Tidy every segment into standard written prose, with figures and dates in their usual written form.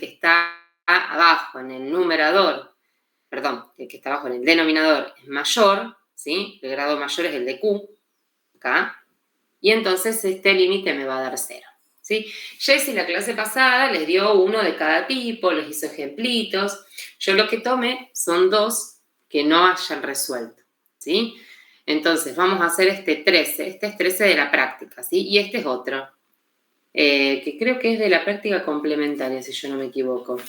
que está abajo en el numerador, perdón, el que está abajo en el denominador es mayor, ¿sí? El grado mayor es el de Q, acá, y entonces este límite me va a dar 0, ¿sí? Jessie la clase pasada les dio uno de cada tipo, les hizo ejemplitos. Yo lo que tomé son 2 que no hayan resuelto, ¿sí? Entonces vamos a hacer este 13, este es 13 de la práctica, ¿sí? Y este es otro, que creo que es de la práctica complementaria, si yo no me equivoco.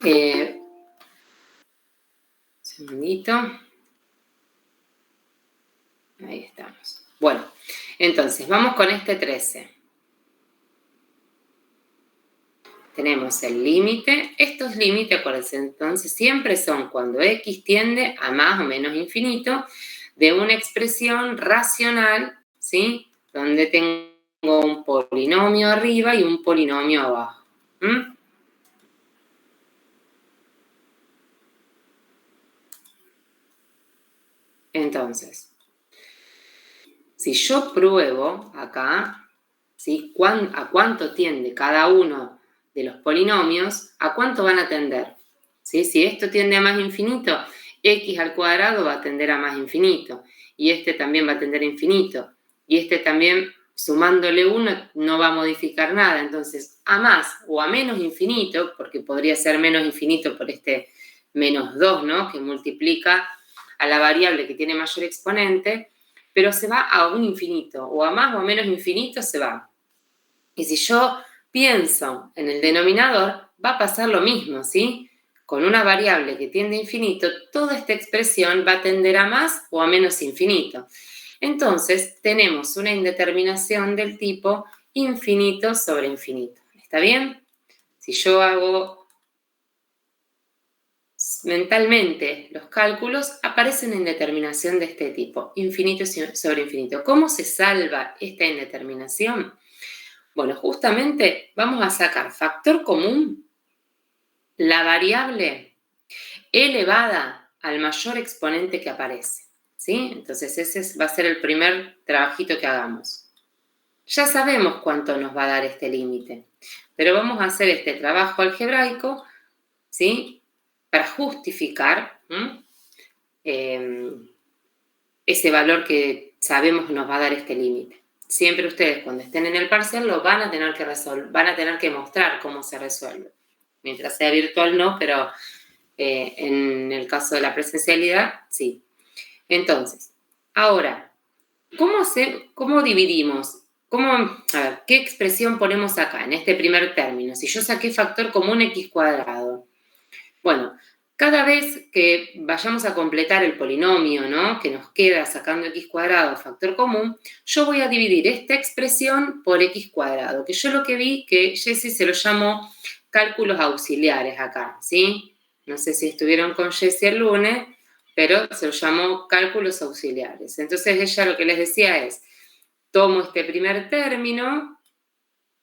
Un segundito. Ahí estamos. Bueno, entonces vamos con este 13. Tenemos el límite. Estos límites, acuérdense, entonces siempre son cuando x tiende a más o menos infinito de una expresión racional, ¿sí? Donde tengo un polinomio arriba y un polinomio abajo. Entonces, si yo pruebo acá, ¿sí? ¿A cuánto tiende cada uno de los polinomios? ¿A cuánto van a tender? ¿Sí? Si esto tiende a más infinito, x al cuadrado va a tender a más infinito. Y este también va a tender a infinito. Y este también, sumándole 1, no va a modificar nada. Entonces, a más o a menos infinito, porque podría ser menos infinito por este menos 2, ¿no? Que multiplica a la variable que tiene mayor exponente, pero se va a un infinito, o a más o a menos infinito se va. Y si yo pienso en el denominador, va a pasar lo mismo, ¿sí? Con una variable que tiende a infinito, toda esta expresión va a tender a más o a menos infinito. Entonces, tenemos una indeterminación del tipo infinito sobre infinito. ¿Está bien? Si yo hago mentalmente los cálculos, aparece una indeterminación de este tipo, infinito sobre infinito. ¿Cómo se salva esta indeterminación? Bueno, justamente vamos a sacar factor común, la variable elevada al mayor exponente que aparece, ¿sí? Entonces ese va a ser el primer trabajito que hagamos. Ya sabemos cuánto nos va a dar este límite, pero vamos a hacer este trabajo algebraico, ¿sí? Para justificar ese valor que sabemos nos va a dar este límite. Siempre ustedes cuando estén en el parcial lo van a tener que resolver, van a tener que mostrar cómo se resuelve. Mientras sea virtual no, pero en el caso de la sí. Entonces, ahora, ¿cómo dividimos? A ver, ¿qué expresión ponemos acá en este primer término? Si yo saqué factor común x cuadrado. Bueno, cada vez que vayamos a completar el polinomio, ¿no? Que nos queda sacando x cuadrado factor común, yo voy a dividir esta expresión por x cuadrado, que yo lo que vi que Jessie se lo llamó cálculos auxiliares acá, ¿sí? No sé si estuvieron con Jessie el lunes, pero se lo llamó cálculos auxiliares. Entonces ella lo que les decía es, tomo este primer término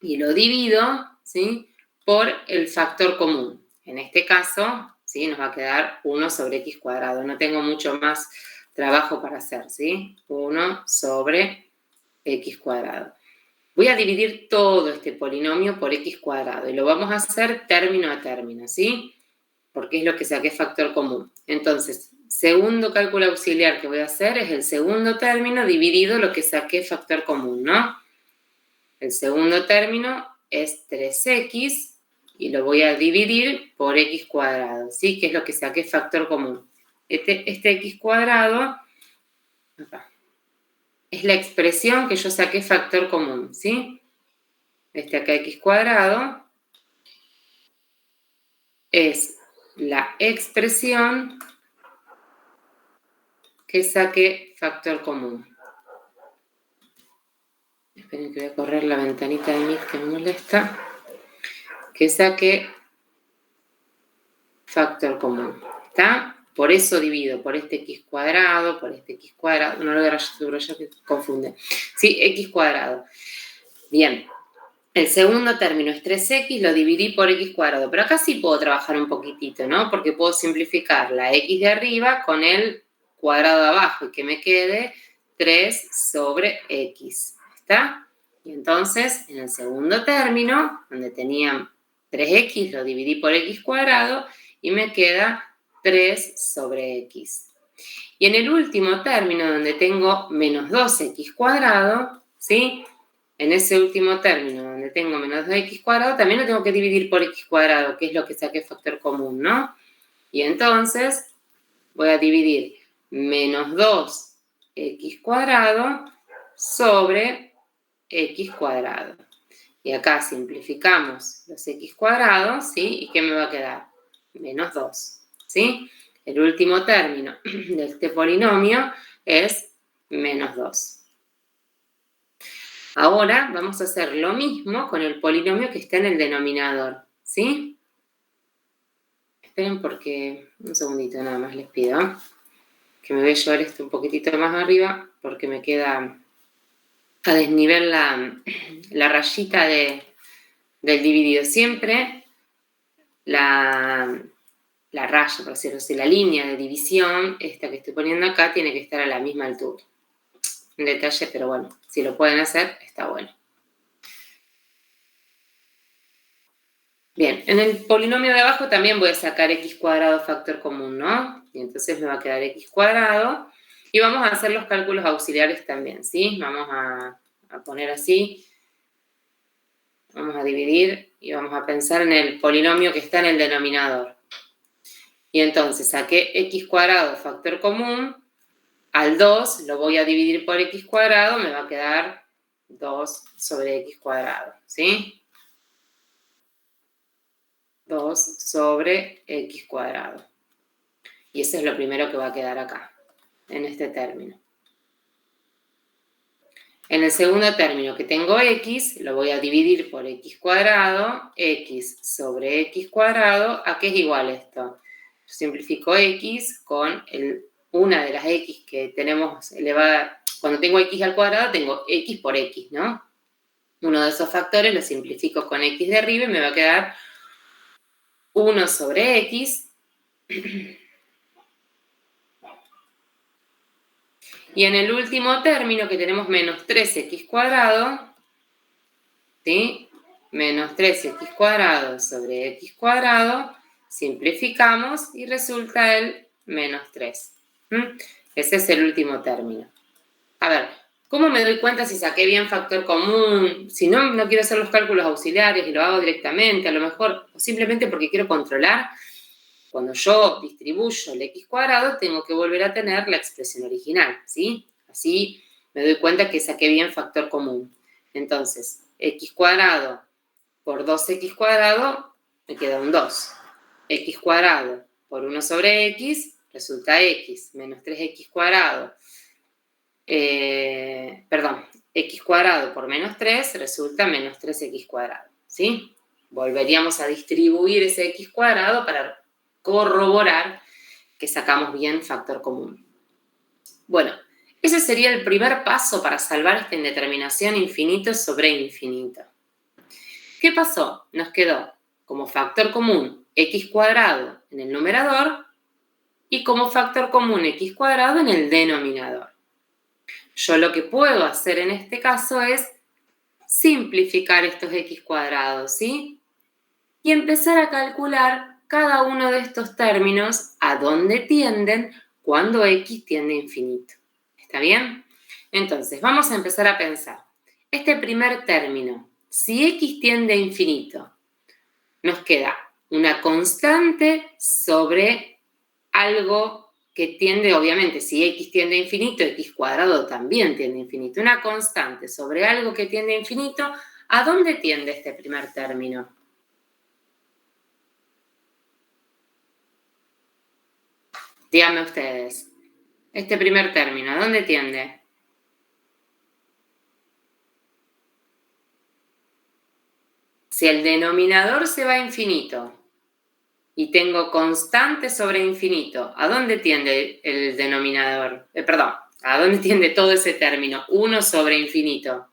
y lo divido, ¿sí? Por el factor común. En este caso, ¿sí? Nos va a quedar 1 sobre x cuadrado. No tengo mucho más trabajo para hacer, ¿sí? 1 sobre x cuadrado. Voy a dividir todo este polinomio por x cuadrado y lo vamos a hacer término a término, ¿sí? Porque es lo que saqué factor común. Entonces, segundo cálculo auxiliar que voy a hacer es el segundo término dividido lo que saqué factor común, ¿no? El segundo término es 3x y lo voy a dividir por x cuadrado, ¿sí? Que es lo que saqué factor común. Este x cuadrado acá, es la expresión que yo saqué factor común, ¿sí? Este acá x cuadrado es la expresión que saqué factor común. Esperen que voy a correr la ventanita de Meet que me molesta. Que saqué factor común. ¿Está? Por eso divido por este x cuadrado, no lo voy a subrayar que confunde. Sí, x cuadrado. Bien. El segundo término es 3x, lo dividí por x cuadrado. Pero acá sí puedo trabajar un poquitito, ¿no? Porque puedo simplificar la x de arriba con el cuadrado de abajo y que me quede 3 sobre x. ¿Está? Y entonces, en el segundo término, donde tenía 3x lo dividí por x cuadrado y me queda 3 sobre x. Y en el último término, donde tengo menos 2x cuadrado, ¿sí? En ese último término, donde tengo menos 2x cuadrado, también lo tengo que dividir por x cuadrado, que es lo que saqué factor común, ¿no? Y entonces voy a dividir menos 2x cuadrado sobre x cuadrado. Y acá simplificamos los x cuadrados, ¿sí? ¿Y qué me va a quedar? Menos 2, ¿sí? El último término de este polinomio es menos 2. Ahora vamos a hacer lo mismo con el polinomio que está en el denominador, ¿sí? Esperen porque, un segundito nada más les pido, que me voy a llevar esto un poquitito más arriba porque me queda a desnivel la rayita del dividido. Siempre la raya, por decirlo así, la línea de división, esta que estoy poniendo acá, tiene que estar a la misma altura. Un detalle, pero bueno, si lo pueden hacer, está bueno. Bien, en el polinomio de abajo también voy a sacar x cuadrado factor común, ¿no? Y entonces me va a quedar x cuadrado. Y vamos a hacer los cálculos auxiliares también, ¿sí? Vamos a poner así. Vamos a dividir y vamos a pensar en el polinomio que está en el denominador. Y entonces saqué x cuadrado factor común. Al 2 lo voy a dividir por x cuadrado, me va a quedar 2 sobre x cuadrado, ¿sí? 2 sobre x cuadrado. Y eso es lo primero que va a quedar acá, en este término. En el segundo término que tengo x, lo voy a dividir por x cuadrado, x sobre x cuadrado, ¿a qué es igual esto? Yo simplifico x con una de las x que tenemos elevada. Cuando tengo x al cuadrado, tengo x por x, ¿no? Uno de esos factores lo simplifico con x de arriba y me va a quedar 1 sobre x. Y en el último término que tenemos menos 3x cuadrado, ¿sí? Menos 3x cuadrado sobre x cuadrado, simplificamos y resulta el menos 3. Ese es el último término. A ver, ¿cómo me doy cuenta si saqué bien factor común? Si no, no quiero hacer los cálculos auxiliares y lo hago directamente, a lo mejor, o simplemente porque quiero controlar. Cuando yo distribuyo el x cuadrado, tengo que volver a tener la expresión original, ¿sí? Así me doy cuenta que saqué bien factor común. Entonces, x cuadrado por 2x cuadrado me queda un 2. X cuadrado por 1 sobre x resulta x, menos 3x cuadrado. X cuadrado por menos 3 resulta menos 3x cuadrado, ¿sí? Volveríamos a distribuir ese x cuadrado para corroborar que sacamos bien factor común. Bueno, ese sería el primer paso para salvar esta indeterminación infinito sobre infinito. ¿Qué pasó? Nos quedó como factor común x cuadrado en el numerador y como factor común x cuadrado en el denominador. Yo lo que puedo hacer en este caso es simplificar estos x cuadrados, ¿sí? Y empezar a calcular cada uno de estos términos a dónde tienden cuando x tiende a infinito. ¿Está bien? Entonces, vamos a empezar a pensar. Este primer término, si x tiende a infinito, nos queda una constante sobre algo que tiende, obviamente, si x tiende a infinito, x cuadrado también tiende a infinito. Una constante sobre algo que tiende a infinito, ¿a dónde tiende este primer término? Díganme ustedes, este primer término, ¿a dónde tiende? Si el denominador se va a infinito y tengo constante sobre infinito, ¿a dónde tiende el denominador? ¿A dónde tiende todo ese término? 1 sobre infinito.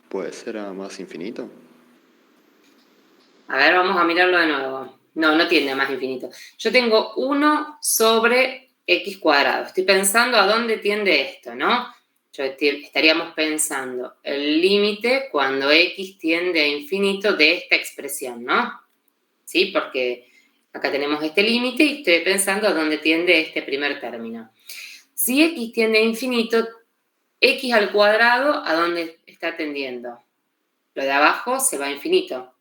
¿Puede ser a más infinito? A ver, vamos a mirarlo de nuevo. No tiende a más infinito. Yo tengo 1 sobre x cuadrado. Estoy pensando a dónde tiende esto, ¿no? estaríamos pensando el límite cuando x tiende a infinito de esta expresión, ¿no? ¿Sí? Porque acá tenemos este límite y estoy pensando a dónde tiende este primer término. Si x tiende a infinito, x al cuadrado, ¿a dónde está tendiendo? Lo de abajo se va a infinito.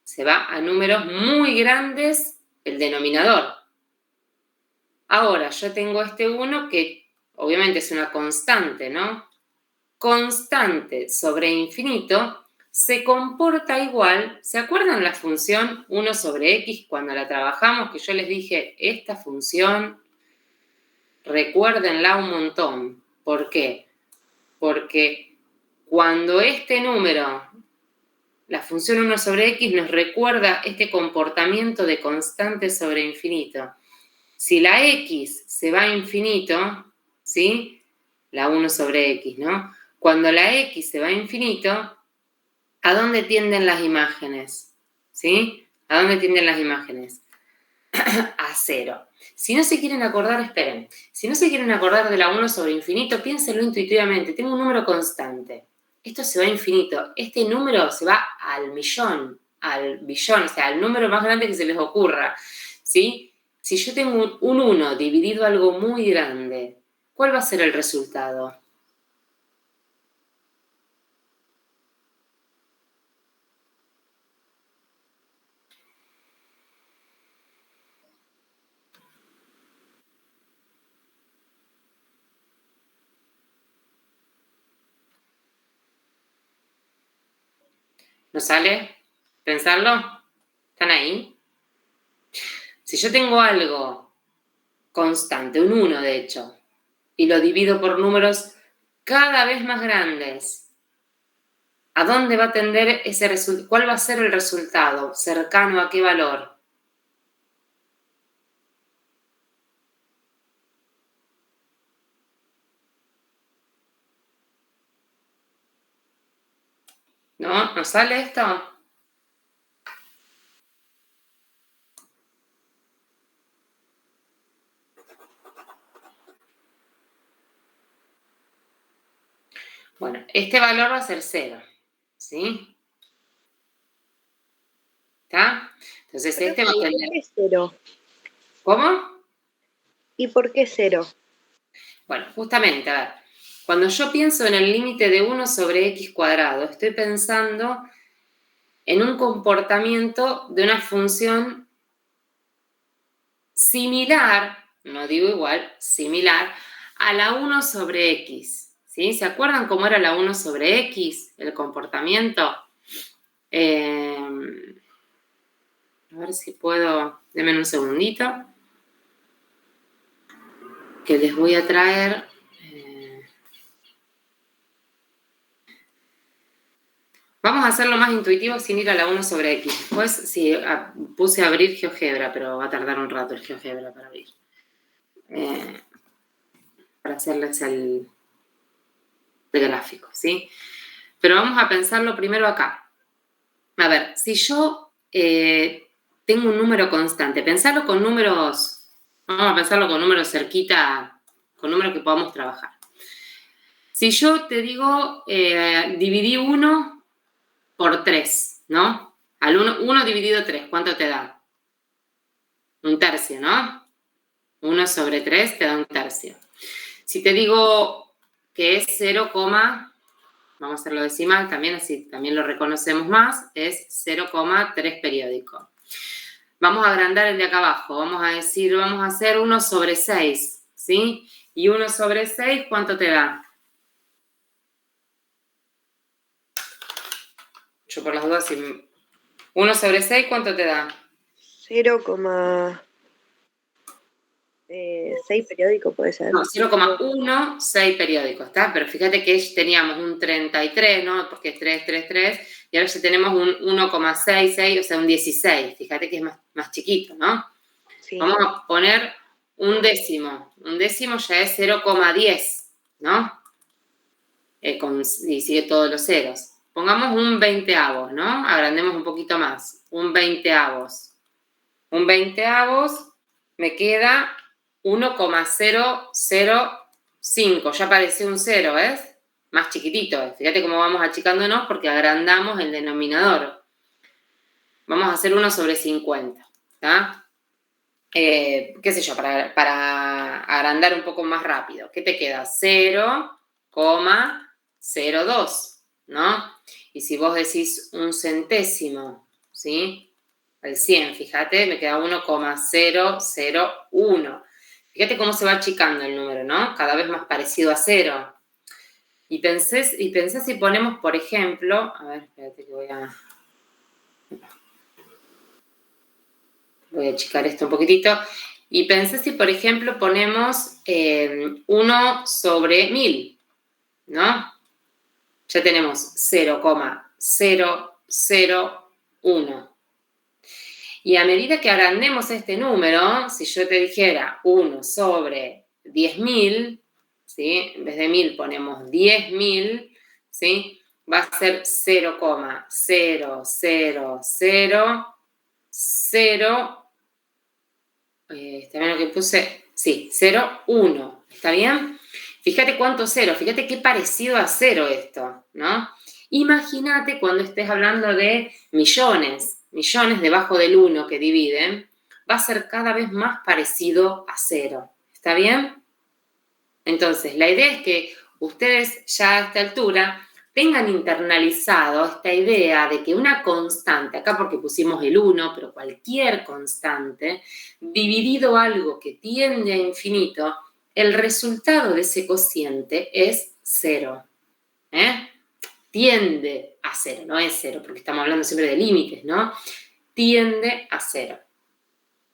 Se va a números muy grandes el denominador. Ahora, yo tengo este 1 que obviamente es una constante, ¿no? Constante sobre infinito se comporta igual. ¿Se acuerdan la función 1 sobre x cuando la trabajamos? Que yo les dije, esta función, recuérdenla un montón. ¿Por qué? Porque cuando este número, la función 1 sobre x, nos recuerda este comportamiento de constante sobre infinito. Si la x se va a infinito, ¿sí? La 1 sobre x, ¿no? Cuando la x se va a infinito, ¿a dónde tienden las imágenes? ¿Sí? ¿A dónde tienden las imágenes? A 0. Si no se quieren acordar, esperen. Si no se quieren acordar de la 1 sobre infinito, piénsenlo intuitivamente. Tengo un número constante. Esto se va a infinito. Este número se va al millón, al billón, o sea, al número más grande que se les ocurra. ¿Sí? Si yo tengo un 1 dividido algo muy grande, ¿cuál va a ser el resultado? ¿No sale? ¿Pensarlo? ¿Están ahí? Si yo tengo algo constante, un 1 de hecho, y lo divido por números cada vez más grandes, ¿a dónde va a tender ese resultado? ¿Cuál va a ser el resultado? ¿Cercano a qué valor? ¿No? ¿No sale esto? Bueno, este valor va a ser 0, ¿sí? ¿Está? Entonces este va a tener... ¿Por qué 0? ¿Cómo? ¿Y por qué 0? Bueno, justamente, a ver, cuando yo pienso en el límite de 1 sobre x cuadrado, estoy pensando en un comportamiento de una función similar, no digo igual, similar, a la 1 sobre x, ¿sí? ¿Se acuerdan cómo era la 1 sobre x, el comportamiento? A ver si puedo, denme un segundito, que les voy a traer... Vamos a hacerlo más intuitivo sin ir a la 1 sobre x. Después sí, puse a abrir GeoGebra, pero va a tardar un rato el GeoGebra para abrir. Para hacerles el gráfico, ¿sí? Pero vamos a pensarlo primero acá. A ver, si yo tengo un número constante, pensarlo con números, vamos a pensarlo con números cerquita, con números que podamos trabajar. Si yo te digo, dividí 1 por 3, ¿no? Al 1 dividido 3, ¿cuánto te da? Un tercio, ¿no? 1 sobre 3 te da un tercio. Si te digo que es 0, vamos a hacerlo decimal también, así también lo reconocemos más, es 0,3 periódico. Vamos a agrandar el de acá abajo, vamos a decir, vamos a hacer 1 sobre 6, ¿sí? Y 1 sobre 6, ¿cuánto te da? Yo por las dudas, 1 sobre 6, ¿cuánto te da? 0,6 periódico puede ser. No, 0,16 periódicos, ¿está? Pero fíjate que teníamos un 33, ¿no? Porque es 3, 3, 3, y ahora ya tenemos un 1,66, o sea, un 16. Fíjate que es más chiquito, ¿no? Sí. Vamos a poner un décimo. Un décimo ya es 0,10, ¿no? Y sigue todos los ceros. Pongamos un veinteavos, ¿no? Agrandemos un poquito más. Un veinteavos. Me queda 1,000000. 5, ya apareció un 0, ¿ves? Más chiquitito. Fíjate cómo vamos achicándonos porque agrandamos el denominador. Vamos a hacer 1 sobre 50, ¿está? Qué sé yo, para agrandar un poco más rápido. ¿Qué te queda? 0,02, ¿no? Y si vos decís un centésimo, ¿sí? El 100, fíjate, me queda 1,001. Fíjate cómo se va achicando el número, ¿no? Cada vez más parecido a 0. Y pensé si ponemos, por ejemplo, a ver, espérate que voy a achicar esto un poquitito. Y pensé si, por ejemplo, ponemos 1 sobre 1000, ¿no? Ya tenemos 0,001. Y a medida que agrandemos este número, si yo te dijera 1 sobre 10.000, ¿sí? En vez de 1000 ponemos 10.000, ¿sí? Va a ser 0,000. ¿Está bien lo que puse? Sí, 0,1. ¿Está bien? Fíjate cuánto 0, fíjate qué parecido a 0 esto, ¿no? Imagínate cuando estés hablando de millones debajo del 1 que dividen, va a ser cada vez más parecido a 0. ¿Está bien? Entonces, la idea es que ustedes ya a esta altura tengan internalizado esta idea de que una constante, acá porque pusimos el 1, pero cualquier constante, dividido algo que tiende a infinito, el resultado de ese cociente es 0. Tiende a 0, no es 0, porque estamos hablando siempre de límites, ¿no? Tiende a 0.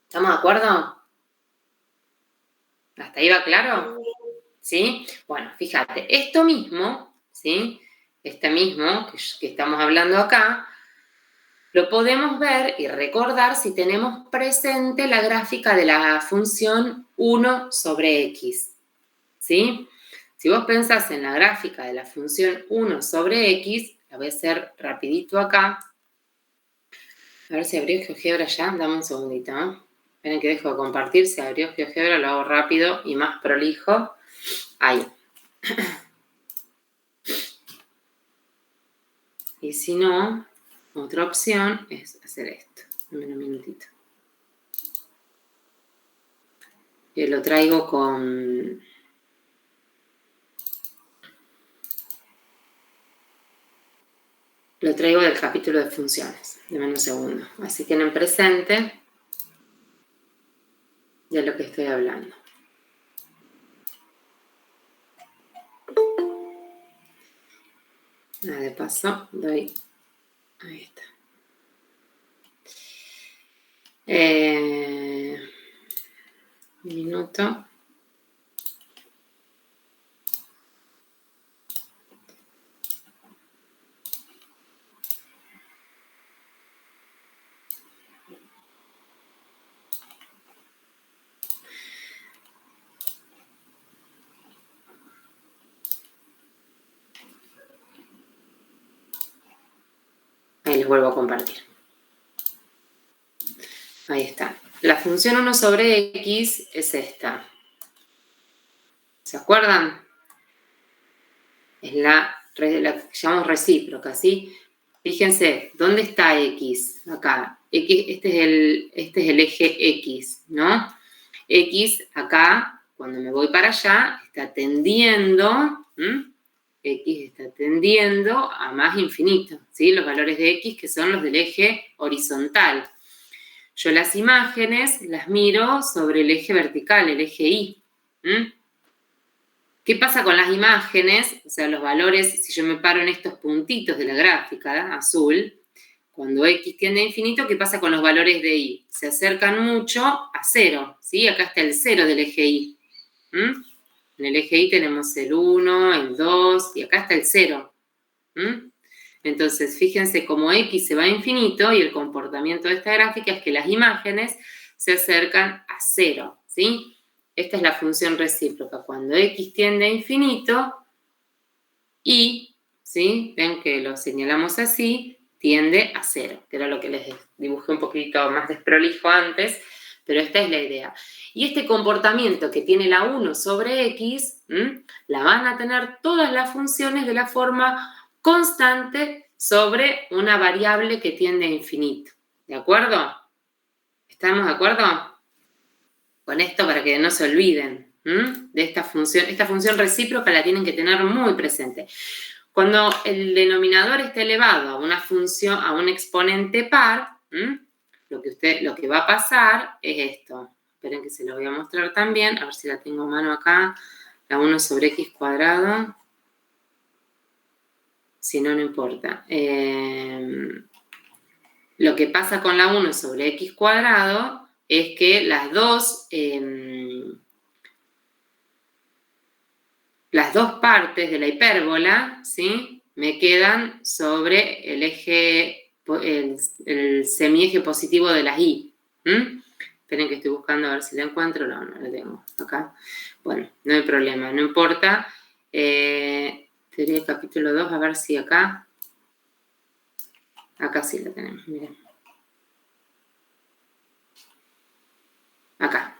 ¿Estamos de acuerdo? ¿Hasta ahí va claro? ¿Sí? Bueno, fíjate, esto mismo, ¿sí? Este mismo que estamos hablando acá, lo podemos ver y recordar si tenemos presente la gráfica de la función 1 sobre x, ¿sí? Si vos pensás en la gráfica de la función 1 sobre x, la voy a hacer rapidito acá. A ver si abrió GeoGebra ya, dame un segundito, ¿eh? Esperen que dejo de compartir, si abrió GeoGebra lo hago rápido y más prolijo. Ahí. Y si no, otra opción es hacer esto. Dame un minutito. Y lo traigo con... Lo traigo del capítulo de funciones. Dame un segundo. Así tienen presente de lo que estoy hablando. De paso, doy... Ahí está. Un minuto. Ahí les vuelvo a compartir. Ahí está. La función 1 sobre x es esta. ¿Se acuerdan? Es la que llamamos recíproca, ¿sí? Fíjense, ¿dónde está x? Acá. X, este es el eje x, ¿no? X acá, cuando me voy para allá, está tendiendo, X está tendiendo a más infinito, ¿sí? Los valores de X que son los del eje horizontal. Yo las imágenes las miro sobre el eje vertical, el eje Y. ¿Qué pasa con las imágenes? O sea, los valores, si yo me paro en estos puntitos de la gráfica azul, cuando X tiende a infinito, ¿qué pasa con los valores de Y? Se acercan mucho a 0, ¿sí? Acá está el 0 del eje Y. En el eje Y tenemos el 1, el 2, y acá está el 0. Entonces, fíjense cómo X se va a infinito y el comportamiento de esta gráfica es que las imágenes se acercan a 0, ¿sí? Esta es la función recíproca. Cuando X tiende a infinito, Y, ¿sí? Ven que lo señalamos así, tiende a 0, que era lo que les dibujé un poquito más desprolijo antes, pero esta es la idea. Y este comportamiento que tiene la 1 sobre x, la van a tener todas las funciones de la forma constante sobre una variable que tiende a infinito. ¿De acuerdo? ¿Estamos de acuerdo? Con esto para que no se olviden de esta función recíproca la tienen que tener muy presente. Cuando el denominador está elevado a una función, a un exponente par, lo que va a pasar es esto. Esperen que se lo voy a mostrar también, a ver si la tengo a mano acá. La 1 sobre x cuadrado. Si no, no importa. Lo que pasa con la 1 sobre x cuadrado es que las dos partes de la hipérbola, ¿sí?, me quedan sobre el eje, el semieje positivo de las y. Esperen que estoy buscando a ver si la encuentro. No, no la tengo acá. Bueno, no hay problema, no importa. Teoría del capítulo 2, a ver si acá. Acá sí la tenemos, miren. Acá.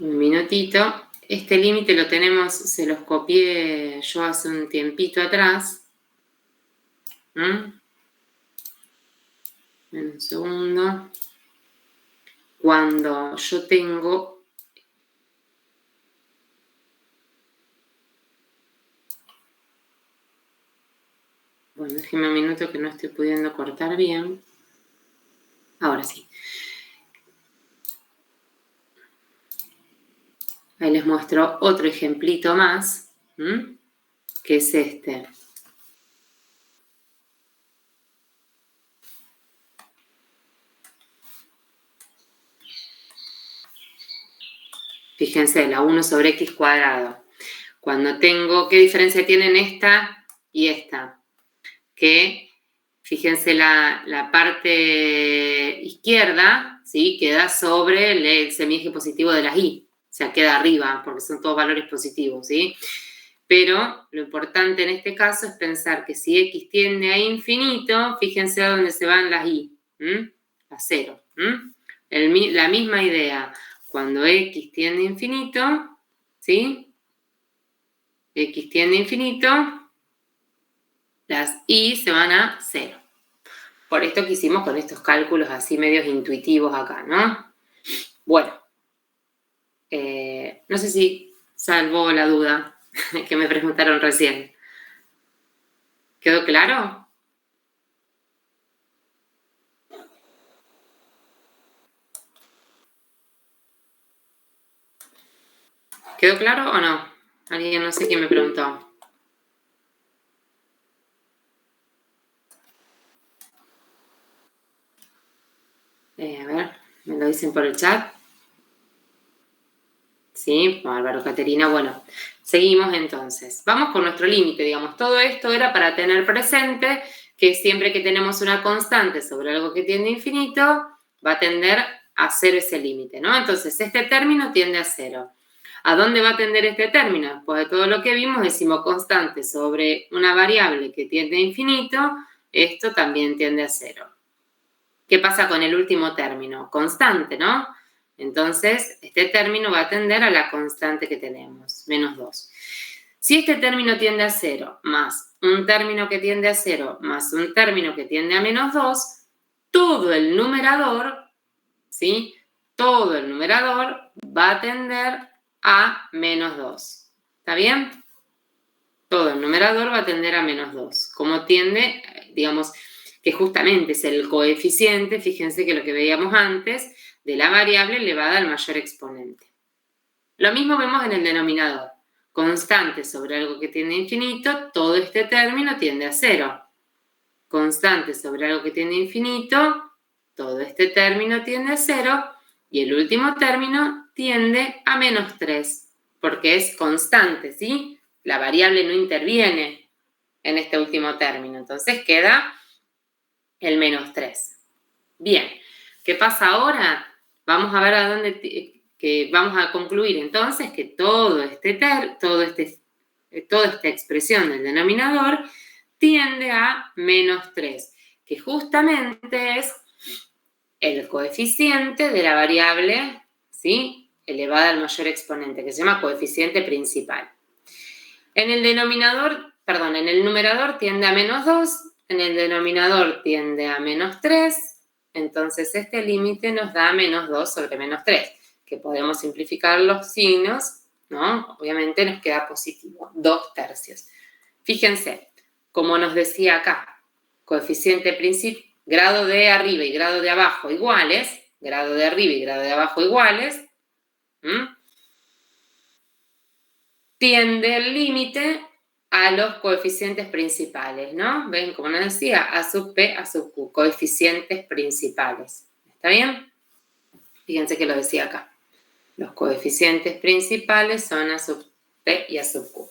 Un minutito. Este límite lo tenemos, se los copié yo hace un tiempito atrás. Un segundo. Cuando yo tengo... Bueno, déjenme un minuto que no estoy pudiendo cortar bien. Ahora sí. Ahí les muestro otro ejemplito más, que es este. Fíjense, la 1 sobre x cuadrado. Cuando tengo, ¿qué diferencia tienen esta y esta? Que, fíjense, la parte izquierda, ¿sí?, queda sobre el semieje positivo de las y. O sea, queda arriba, porque son todos valores positivos, ¿sí? Pero lo importante en este caso es pensar que si x tiende a infinito, fíjense a dónde se van las y, a 0. La misma idea, cuando x tiende a infinito, ¿sí?, x tiende a infinito, las y se van a 0. Por esto que hicimos con estos cálculos así medios intuitivos acá, ¿no? Bueno, no sé si salvó la duda que me preguntaron recién. ¿Quedó claro? ¿Quedó claro o no? Alguien, no sé quién me preguntó. A ver, me lo dicen por el chat. Sí, Álvaro, Caterina, bueno, seguimos entonces. Vamos con nuestro límite, digamos. Todo esto era para tener presente que siempre que tenemos una constante sobre algo que tiende a infinito, va a tender a 0 ese límite, ¿no? Entonces, este término tiende a 0. ¿A dónde va a tender este término? Después de todo lo que vimos, decimos constante sobre una variable que tiende a infinito, esto también tiende a 0. ¿Qué pasa con el último término? Constante, ¿no? Entonces, este término va a tender a la constante que tenemos, menos 2. Si este término tiende a 0, más un término que tiende a 0, más un término que tiende a menos 2, todo el numerador, ¿sí?, todo el numerador va a tender a menos 2. ¿Está bien? Todo el numerador va a tender a menos 2. Como tiende, digamos, que justamente es el coeficiente, fíjense que lo que veíamos antes, de la variable elevada al mayor exponente. Lo mismo vemos en el denominador. Constante sobre algo que tiende a infinito, todo este término tiende a 0. Constante sobre algo que tiende a infinito, todo este término tiende a 0. Y el último término tiende a menos 3, porque es constante, ¿sí? La variable no interviene en este último término. Entonces queda el menos 3. Bien, ¿qué pasa ahora? Vamos a ver a dónde, que vamos a concluir entonces que toda esta expresión del denominador tiende a menos 3. que justamente es el coeficiente de la variable, ¿sí?, elevada al mayor exponente, que se llama coeficiente principal. En el numerador tiende a -2, en el denominador tiende a -3, entonces este límite nos da -2 sobre -3, que podemos simplificar los signos, ¿no? Obviamente nos queda positivo, 2/3. Fíjense, como nos decía acá, coeficiente principal, grado de arriba y grado de abajo iguales, grado de arriba y grado de abajo iguales, tiende el límite a los coeficientes principales, ¿no? ¿Ven? Como nos decía, A sub P, A sub Q, coeficientes principales. ¿Está bien? Fíjense que lo decía acá. Los coeficientes principales son A sub P y A sub Q.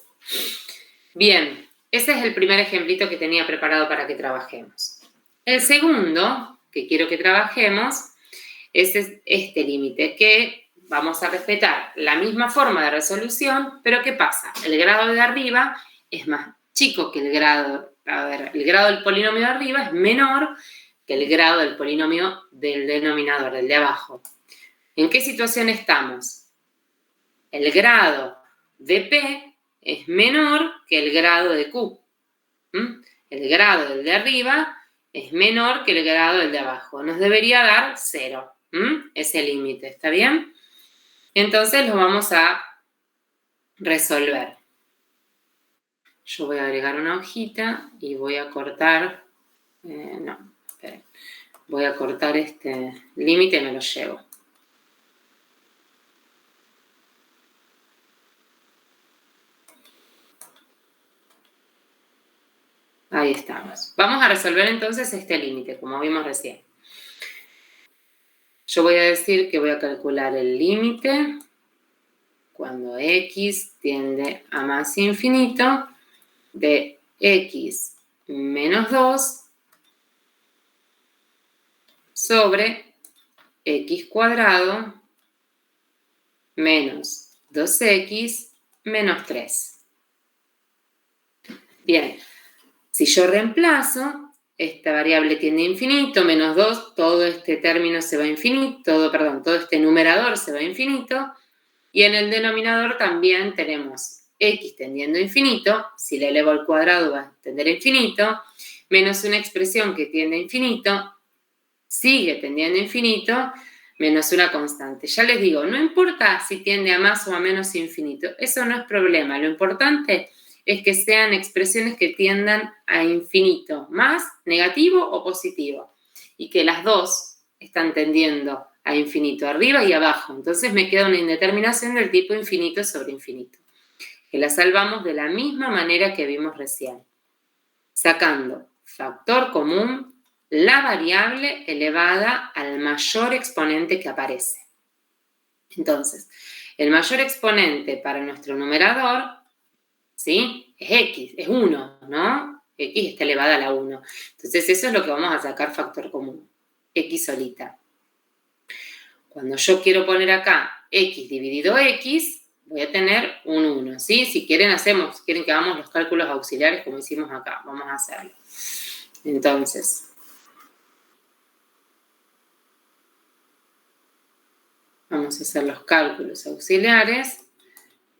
Bien, ese es el primer ejemplito que tenía preparado para que trabajemos. El segundo que quiero que trabajemos es este límite, que vamos a respetar la misma forma de resolución, pero ¿qué pasa? El grado de arriba es más chico que el grado del polinomio de arriba es menor que el grado del polinomio del denominador, del de abajo. ¿En qué situación estamos? El grado de P es menor que el grado de Q. El grado del de arriba es menor que el grado del de abajo. Nos debería dar 0, ese límite, ¿está bien? Entonces lo vamos a resolver. Yo voy a agregar una hojita y voy a cortar, voy a cortar este límite y me lo llevo. Ahí estamos. Vamos a resolver entonces este límite, como vimos recién. Yo voy a decir que voy a calcular el límite cuando x tiende a más infinito de x menos 2 sobre x cuadrado menos 2x menos 3. Bien, si yo reemplazo, esta variable tiende a infinito, menos 2, todo este término se va a infinito, todo este numerador se va a infinito, y en el denominador también tenemos x tendiendo a infinito, si le elevo al cuadrado va a tender a infinito, menos una expresión que tiende a infinito, sigue tendiendo a infinito, menos una constante. Ya les digo, no importa si tiende a más o a menos infinito, eso no es problema, lo importante es que sean expresiones que tiendan a infinito, más negativo o positivo, y que las dos están tendiendo a infinito, arriba y abajo. Entonces me queda una indeterminación del tipo infinito sobre infinito, que la salvamos de la misma manera que vimos recién, sacando factor común la variable elevada al mayor exponente que aparece. Entonces, el mayor exponente para nuestro numerador, ¿sí?, es x, es 1, ¿no? X está elevada a la 1. Entonces, eso es lo que vamos a sacar factor común, x solita. Cuando yo quiero poner acá x dividido x, voy a tener un 1, ¿sí? Si quieren que hagamos los cálculos auxiliares como hicimos acá, vamos a hacerlo. Entonces, vamos a hacer los cálculos auxiliares.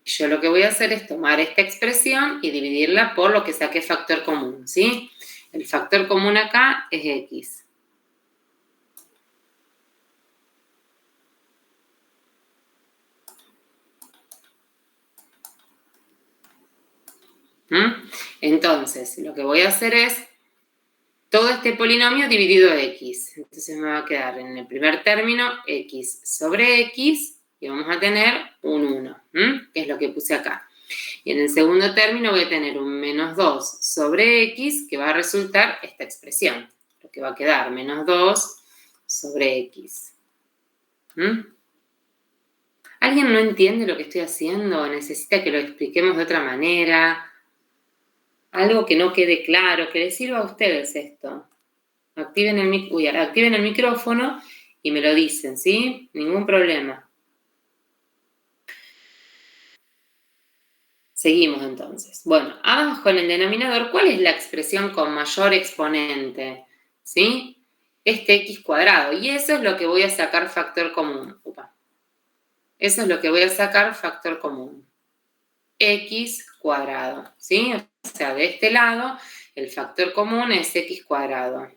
Yo lo que voy a hacer es tomar esta expresión y dividirla por lo que saqué factor común, ¿sí? El factor común acá es x. Entonces, lo que voy a hacer es todo este polinomio dividido x. Entonces me va a quedar en el primer término x sobre x y vamos a tener un 1, que es lo que puse acá. Y en el segundo término voy a tener un menos 2 sobre x, que va a resultar esta expresión. Lo que va a quedar menos 2 sobre x. ¿Alguien no entiende lo que estoy haciendo? ¿Necesita que lo expliquemos de otra manera? Algo que no quede claro, que les sirva a ustedes esto. Activen el micrófono y me lo dicen, ¿sí? Ningún problema. Seguimos entonces. Bueno, abajo en el denominador, ¿cuál es la expresión con mayor exponente? ¿sí? Este x cuadrado. Y eso es lo que voy a sacar factor común. Eso es lo que voy a sacar factor común. X cuadrado, ¿sí? O sea, de este lado, el factor común es x cuadrado.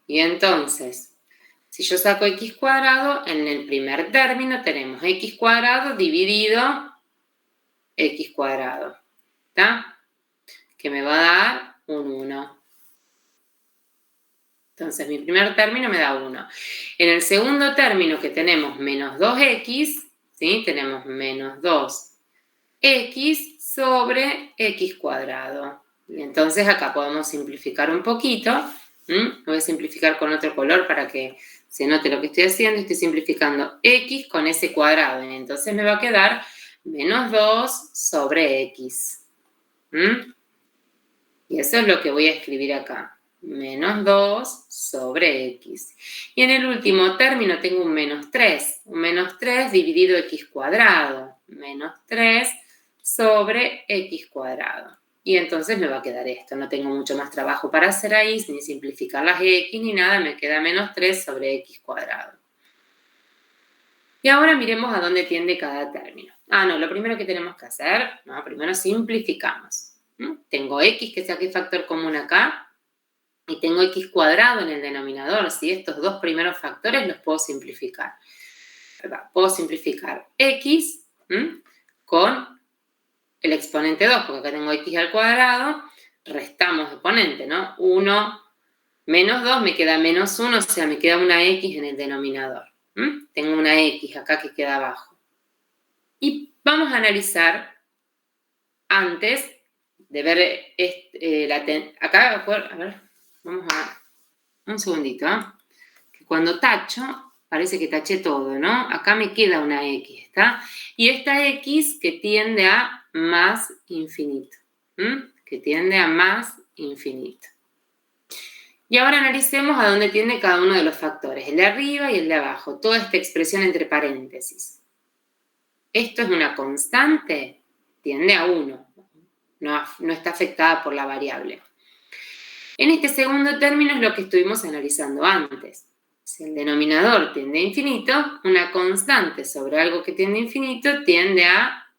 Y entonces, si yo saco x cuadrado, en el primer término tenemos x cuadrado dividido x cuadrado, ¿está? Que me va a dar un 1. Entonces, mi primer término me da 1. En el segundo término que tenemos menos 2x, ¿sí? Tenemos menos 2x sobre x cuadrado. Y entonces acá podemos simplificar un poquito. Voy a simplificar con otro color para que se note lo que estoy haciendo. Estoy simplificando x con s cuadrado. Y entonces me va a quedar menos 2 sobre x. Y eso es lo que voy a escribir acá. Menos 2 sobre x. Y en el último término tengo un menos 3. Un menos 3 dividido x cuadrado. Menos 3 sobre x cuadrado. Y entonces me va a quedar esto. No tengo mucho más trabajo para hacer ahí, ni simplificar las x ni nada. Me queda menos 3 sobre x cuadrado. Y ahora miremos a dónde tiende cada término. No, lo primero que tenemos que hacer, primero simplificamos. Tengo x que saqué factor común acá. Y tengo x cuadrado en el denominador, ¿sí? Estos dos primeros factores los puedo simplificar. Puedo simplificar x con el exponente 2, porque acá tengo x al cuadrado, restamos exponente, ¿no? 1 menos 2 me queda menos 1, o sea, me queda una x en el denominador. Tengo una x acá que queda abajo. Y vamos a analizar antes de ver acá, a ver. Vamos a un segundito, que cuando tacho, parece que taché todo, ¿no? Acá me queda una x, ¿está? Y esta x que tiende a más infinito, que tiende a más infinito. Y ahora analicemos a dónde tiende cada uno de los factores, el de arriba y el de abajo, toda esta expresión entre paréntesis. Esto es una constante, tiende a 1, no está afectada por la variable. En este segundo término es lo que estuvimos analizando antes. Si el denominador tiende a infinito, una constante sobre algo que tiende a infinito tiende a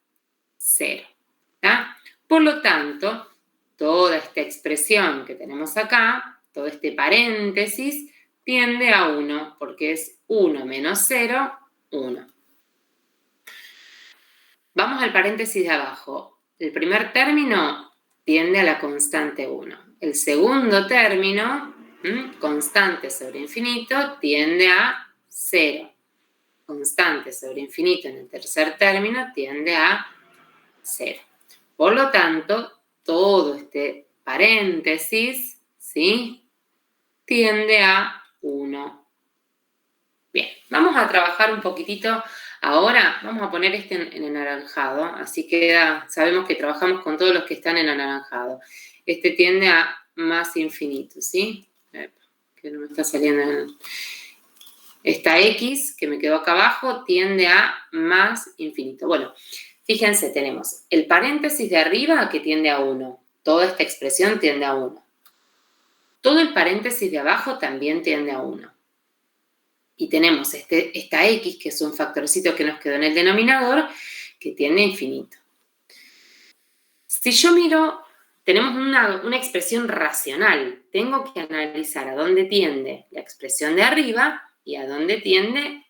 0. ¿Tá? Por lo tanto, toda esta expresión que tenemos acá, todo este paréntesis, tiende a 1, porque es 1 menos 0, 1. Vamos al paréntesis de abajo. El primer término tiende a la constante 1. El segundo término, constante sobre infinito, tiende a 0. Constante sobre infinito en el tercer término tiende a 0. Por lo tanto, todo este paréntesis, ¿sí? Tiende a 1. Bien, vamos a trabajar un poquitito. Ahora vamos a poner este en anaranjado, así que sabemos que trabajamos con todos los que están en anaranjado. Este tiende a más infinito, ¿sí? Que no me está saliendo. Esta x que me quedó acá abajo tiende a más infinito. Bueno, fíjense, tenemos el paréntesis de arriba que tiende a 1. Toda esta expresión tiende a 1. Todo el paréntesis de abajo también tiende a 1. Y tenemos esta x, que es un factorcito que nos quedó en el denominador, que tiende a infinito. Si yo miro, tenemos una expresión racional. Tengo que analizar a dónde tiende la expresión de arriba y a dónde tiende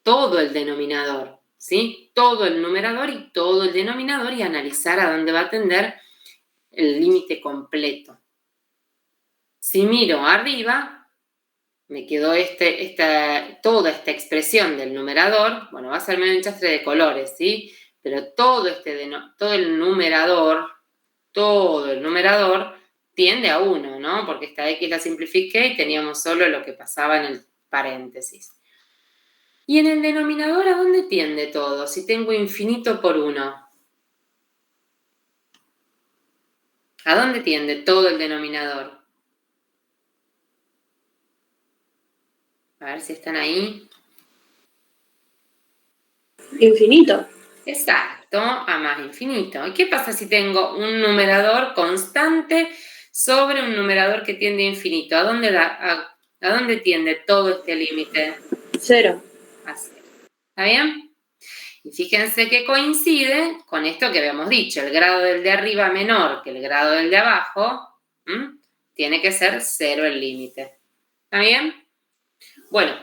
todo el denominador, ¿sí? Todo el numerador y todo el denominador, y analizar a dónde va a tender el límite completo. Si miro arriba, me quedó toda esta expresión del numerador. Bueno, va a ser medio enchastre de colores, ¿sí? Pero todo el numerador tiende a 1, ¿no? Porque esta x la simplifiqué y teníamos solo lo que pasaba en el paréntesis. ¿Y en el denominador a dónde tiende todo? Si tengo infinito por 1. ¿A dónde tiende todo el denominador? A ver si están ahí. Infinito. Exacto. opuesto a más infinito. ¿Y qué pasa si tengo un numerador constante sobre un numerador que tiende a infinito? ¿A dónde tiende todo este límite? 0. A 0. ¿Está bien? Y fíjense que coincide con esto que habíamos dicho. El grado del de arriba menor que el grado del de abajo. Tiene que ser 0 el límite. ¿Está bien? Bueno,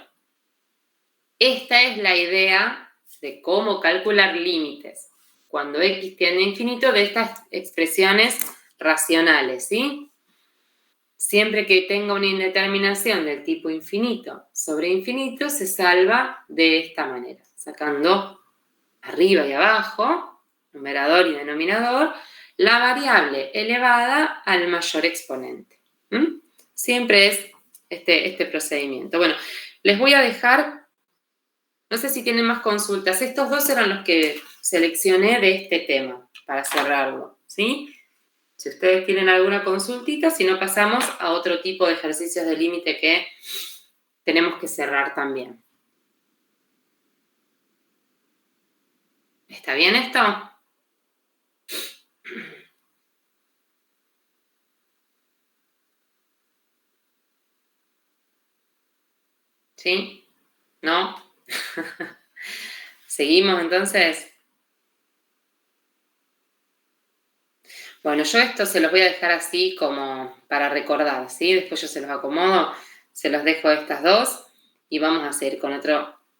esta es la idea de cómo calcular límites cuando x tiende a infinito de estas expresiones racionales, ¿sí? Siempre que tenga una indeterminación del tipo infinito sobre infinito, se salva de esta manera, sacando arriba y abajo, numerador y denominador, la variable elevada al mayor exponente. Siempre es este procedimiento. Bueno, les voy a dejar, no sé si tienen más consultas, estos dos eran los que seleccioné de este tema para cerrarlo, ¿sí? Si ustedes tienen alguna consultita, si no pasamos a otro tipo de ejercicios de límite que tenemos que cerrar también. ¿Está bien esto? ¿Sí? ¿No? ¿Seguimos entonces? Bueno, yo esto se los voy a dejar así como para recordar, ¿sí? Después yo se los acomodo, se los dejo estas dos y vamos a seguir con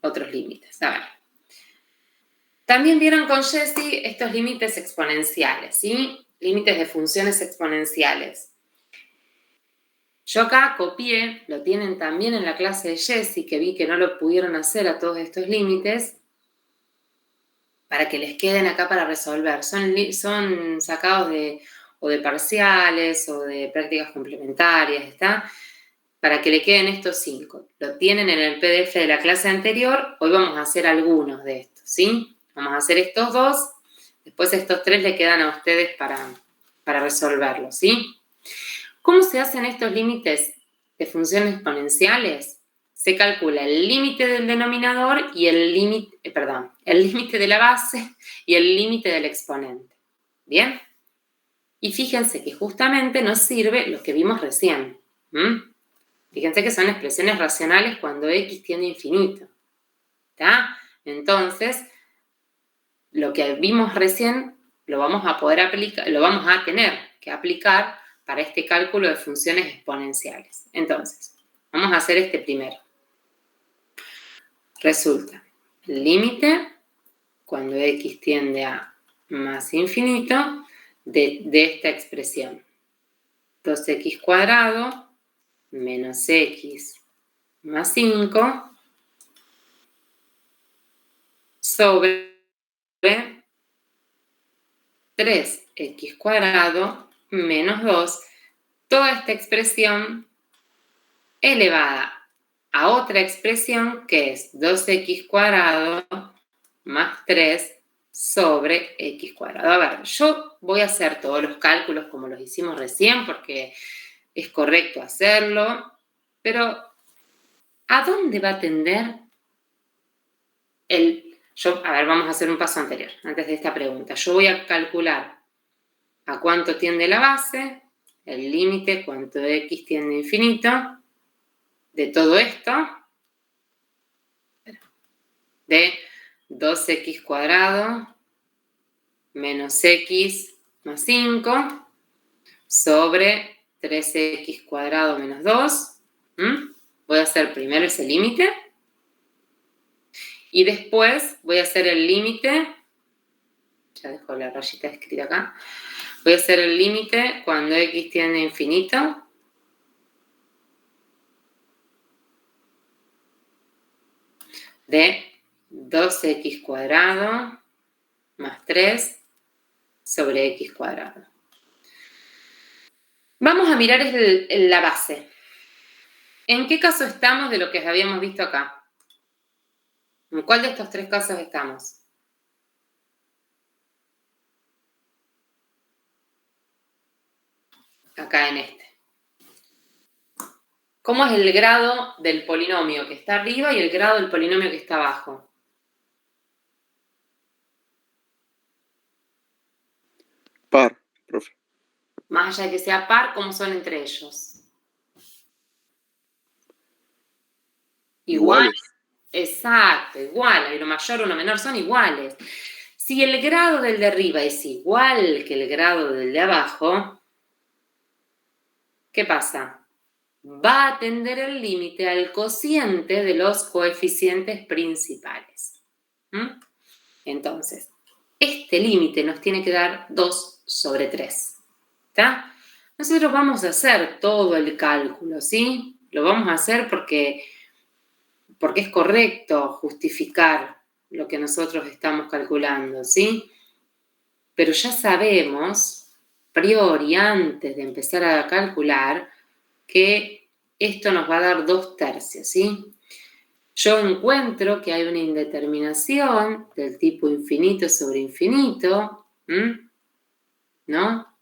otros límites. A ver. También vieron con Jessie estos límites exponenciales, ¿sí? Límites de funciones exponenciales. Yo acá copié, lo tienen también en la clase de Jessie, que vi que no lo pudieron hacer a todos estos límites, para que les queden acá para resolver. Son sacados de parciales o de prácticas complementarias, ¿está? Para que le queden estos 5. Lo tienen en el PDF de la clase anterior, hoy vamos a hacer algunos de estos, ¿sí? Vamos a hacer estos 2, después estos 3 le quedan a ustedes para resolverlos, ¿sí? ¿Cómo se hacen estos límites de funciones exponenciales? Se calcula el límite del denominador y el límite de la base y el límite del exponente. ¿Bien? Y fíjense que justamente nos sirve lo que vimos recién. Fíjense que son expresiones racionales cuando x tiende a infinito. ¿Está? Entonces, lo que vimos recién lo vamos a poder aplicar, lo vamos a tener que aplicar para este cálculo de funciones exponenciales. Entonces, vamos a hacer este primero. Resulta, el límite, cuando x tiende a más infinito, de esta expresión. 2x cuadrado menos x más 5 sobre 3x cuadrado menos 2, toda esta expresión elevada a otra expresión que es 2x cuadrado más 3 sobre x cuadrado. A ver, yo voy a hacer todos los cálculos como los hicimos recién porque es correcto hacerlo, pero ¿a dónde va a tender a ver, vamos a hacer un paso anterior, antes de esta pregunta. Yo voy a calcular a cuánto tiende la base, el límite, cuánto x tiende a infinito, de todo esto, de 2x cuadrado menos x más 5 sobre 3x cuadrado menos 2. Voy a hacer primero ese límite y después voy a hacer el límite, ya dejo la rayita escrita acá, voy a hacer el límite cuando x tiende a infinito de 2x cuadrado más 3 sobre x cuadrado. Vamos a mirar la base. ¿En qué caso estamos de lo que habíamos visto acá? ¿En cuál de estos 3 casos estamos? Acá en este. ¿Cómo es el grado del polinomio que está arriba y el grado del polinomio que está abajo? Par, profe. Más allá de que sea par, ¿cómo son entre ellos? Iguales. Exacto, igual. Uno mayor, uno menor, son iguales. Si el grado del de arriba es igual que el grado del de abajo, ¿qué pasa? Va a tender el límite al cociente de los coeficientes principales. Entonces, este límite nos tiene que dar 2 sobre 3. ¿Está? Nosotros vamos a hacer todo el cálculo, ¿sí? Lo vamos a hacer porque es correcto justificar lo que nosotros estamos calculando, ¿sí? Pero ya sabemos, a priori, antes de empezar a calcular, que esto nos va a dar 2/3, ¿sí? Yo encuentro que hay una indeterminación del tipo infinito sobre infinito, ¿no?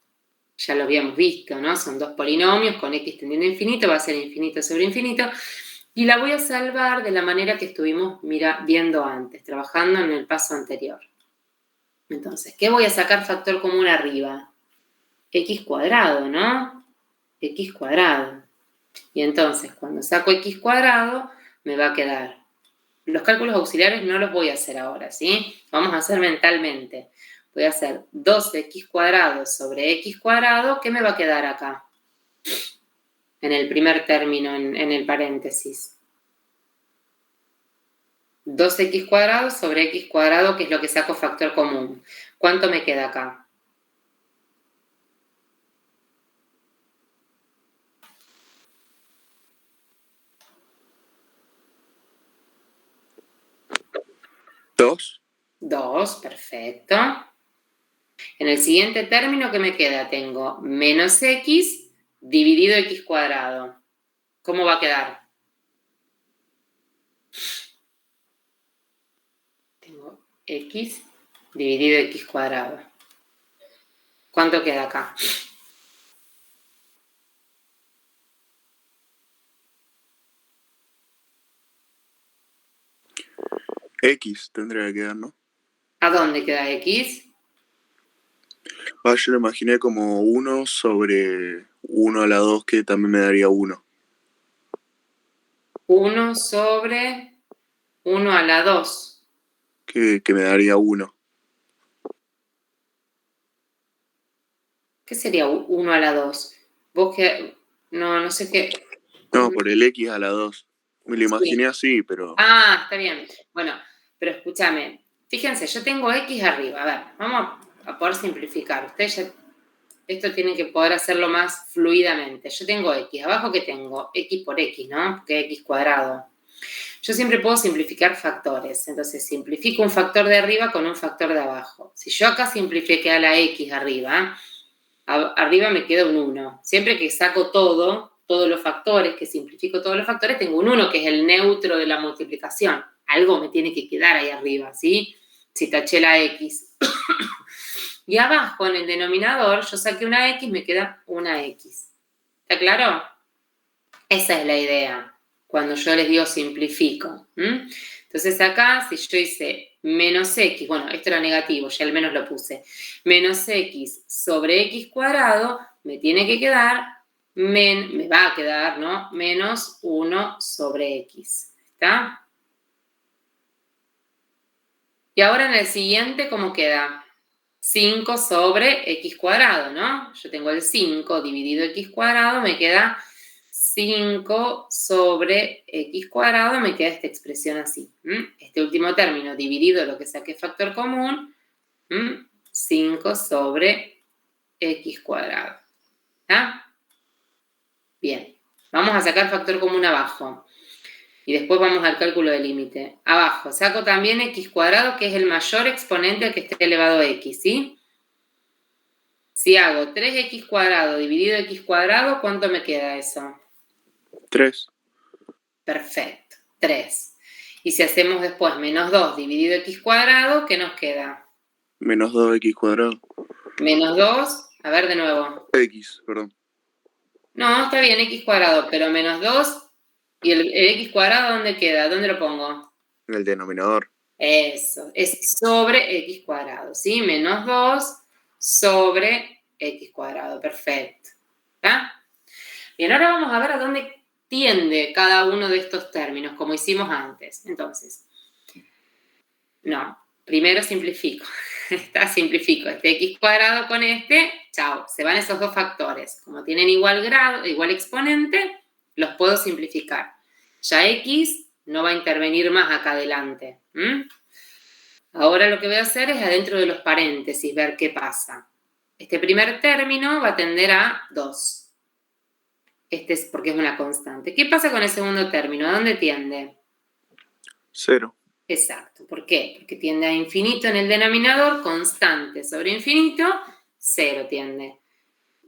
Ya lo habíamos visto, ¿no? Son dos polinomios con x tendiendo a infinito, va a ser infinito sobre infinito, y la voy a salvar de la manera que estuvimos viendo antes, trabajando en el paso anterior. Entonces, ¿qué voy a sacar factor común arriba? X cuadrado, ¿no? X cuadrado. Y entonces, cuando saco x cuadrado, me va a quedar. Los cálculos auxiliares no los voy a hacer ahora, ¿sí? Vamos a hacer mentalmente. Voy a hacer 2x cuadrado sobre x cuadrado. ¿Qué me va a quedar acá? En el primer término, en el paréntesis. 2x cuadrado sobre x cuadrado, que es lo que saco factor común. ¿Cuánto me queda acá? ¿2? 2, perfecto. En el siguiente término, ¿qué me queda? Tengo menos x dividido x cuadrado. ¿Cómo va a quedar? Tengo x dividido x cuadrado. ¿Cuánto queda acá? X tendría que quedar, ¿no? ¿A dónde queda x? Yo lo imaginé como 1 sobre 1 a la 2, que también me daría 1. 1 sobre 1 a la 2. Que me daría 1. ¿Qué sería 1 a la 2? Vos que... No sé qué... No, por el X a la 2. Me lo imaginé así, pero... Ah, está bien. Bueno, pero escúchame. Fíjense, yo tengo x arriba. A ver, vamos a poder simplificar. Ustedes ya... Esto tienen que poder hacerlo más fluidamente. Yo tengo x. Abajo, ¿qué tengo? X por x, ¿no? Porque x cuadrado. Yo siempre puedo simplificar factores. Entonces, simplifico un factor de arriba con un factor de abajo. Si yo acá simplifique a la x arriba, arriba me queda un 1. Siempre que saco todos los factores, que simplifico todos los factores, tengo un 1, que es el neutro de la multiplicación. Algo me tiene que quedar ahí arriba, ¿sí? Si taché la x. Y abajo, en el denominador, yo saqué una x, me queda una x. ¿Está claro? Esa es la idea, cuando yo les digo simplifico. Entonces acá, si yo hice menos x, bueno, esto era negativo, ya al menos lo puse, menos x sobre x cuadrado, me tiene que quedar, me va a quedar, ¿no? Menos 1 sobre x. ¿Está? Y ahora en el siguiente, ¿cómo queda? 5 sobre x cuadrado, ¿no? Yo tengo el 5 dividido x cuadrado, me queda 5 sobre x cuadrado, me queda esta expresión así. Este último término dividido lo que saqué factor común, 5 sobre x cuadrado. ¿Está? Bien, vamos a sacar factor común abajo. Y después vamos al cálculo del límite. Abajo, saco también x cuadrado, que es el mayor exponente que esté elevado a x, ¿sí? Si hago 3x cuadrado dividido x cuadrado, ¿cuánto me queda eso? 3. Perfecto, 3. Y si hacemos después menos 2 dividido x cuadrado, ¿qué nos queda? Menos 2x cuadrado. Menos 2, a ver de nuevo. X, perdón. No, está bien, x cuadrado, pero menos 2, ¿y el x cuadrado dónde queda? ¿Dónde lo pongo? En el denominador. Eso, es sobre x cuadrado, ¿sí? Menos 2 sobre x cuadrado. Perfecto. ¿Está? Bien, ahora vamos a ver a dónde tiende cada uno de estos términos, como hicimos antes. Entonces, no, primero simplifico. Simplifico este x cuadrado con este, chao, se van esos dos factores. Como tienen igual grado, igual exponente, los puedo simplificar. Ya x no va a intervenir más acá adelante. Ahora lo que voy a hacer es adentro de los paréntesis, ver qué pasa. Este primer término va a tender a 2. Este es porque es una constante. ¿Qué pasa con el segundo término? ¿A dónde tiende? 0. Exacto. ¿Por qué? Porque tiende a infinito en el denominador, constante sobre infinito, 0 tiende.